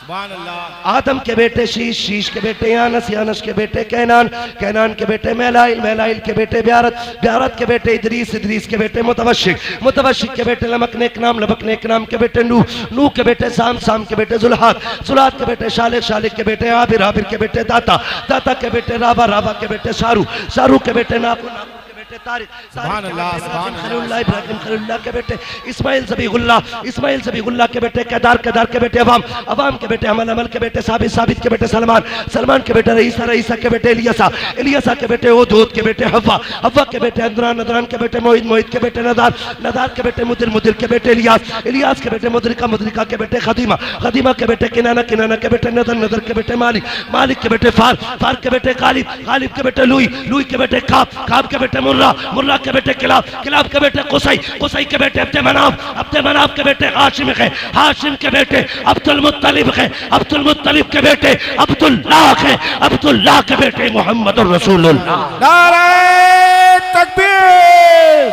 सुभान अल्लाह। आदम के बेटे शीश, शीश के बेटे यानस, यानस के बेटे कैनान, कैनान के बेटे मैलाइल, मैलाइल के बेटे ब्यारत, ब्यारत के बेटे इदरीस, इदरीस के बेटे मुतवशिक, मुतवशिक के बेटे लमक नेक नाम, लमक नेक नाम के बेटे नूह, नूह के बेटे साम, साम के बेटे जुल्हात, जुल्हात के बेटे शालिक, शालिक के बेटे आबिर, आबिर के बेटे दाता, दाता के बेटे राबा, राबा के बेटे शारू, शारू के बेटे नाकू, नाकू तारिक, सुभान अल्लाह, सुभान खलीलुल्लाह, इब्राहिम खलीलुल्लाह के बेटे इस्माइल ज़बीहुल्लाह, इस्माइल ज़बीहुल्लाह के बेटे केदार, केदार के बेटे अवाम, अवाम के बेटे अमल, अमल के बेटे साबित, साबित के बेटे सलमान, सलमान के बेटे रईसा, रईसा के बेटे इलियासा, इलियासा के बेटे ओद, ओद के बेटे हव्वा, हव्वा के बेटे अदनान, अदनान के बेटे मोहित, मोहित के बेटे नदार, नदार के बेटे मुदिर, मुदिर के बेटे इलियास, इलियास के बेटे मुदरिका, मुदरिका के बेटे खदीमा, खदीमा के बेटे किनाना, किनाना के बेटे नदर, नदर के बेटे मालिक, मालिक के बेटे फार, फार के बेटे गालिब, गालिब के बेटे लुई, लुई के बेटे काब, काब के बेटे मुर्रा, मुर्रा के बेटे किलाब, किलाब के बेटे कुसई, कुसई के बेटे अब्दे मनाफ, अब्दे मनाफ के बेटे हाशिम है, हाशिम के बेटे अब्दुल मुत्तलिब है, अब्दुल मुत्तलिब के बेटे अब्दुल्लाह है, अब्दुल्लाह के बेटे मोहम्मद रसूलुल्लाह। नारे तकबीर,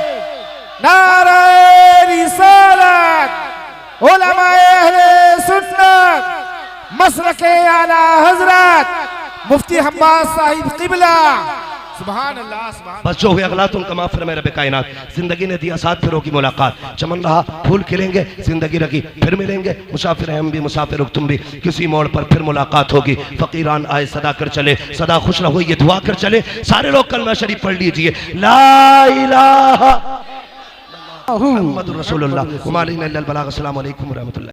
नारे रिसालत, उलमाए अहले सुन्नत मसलके आला हजरत मुफ्ती हम्माद साहिब क़िबला। सुभान अल्लाह, सुभान। बस जो हुए अगला तुम कमा फिर मेरे कायनात, जिंदगी ने दिया साथ फिर होगी मुलाकात, चमन रहा फूल खिलेंगे, जिंदगी रखी फिर मिलेंगे, मुसाफिर हैं हम भी, मुसाफिर हो तुम भी, किसी मोड़ पर फिर मुलाकात होगी। फकीरान आए सदा कर चले, सदा खुश रहो ये दुआ कर चले। सारे लोग कलमा शरीफ पढ़ लीजिए, ला इलाहा मुहम्मदुर रसूलुल्लाह। अस्सलामु अलैकुम व रहमतुल्लाह।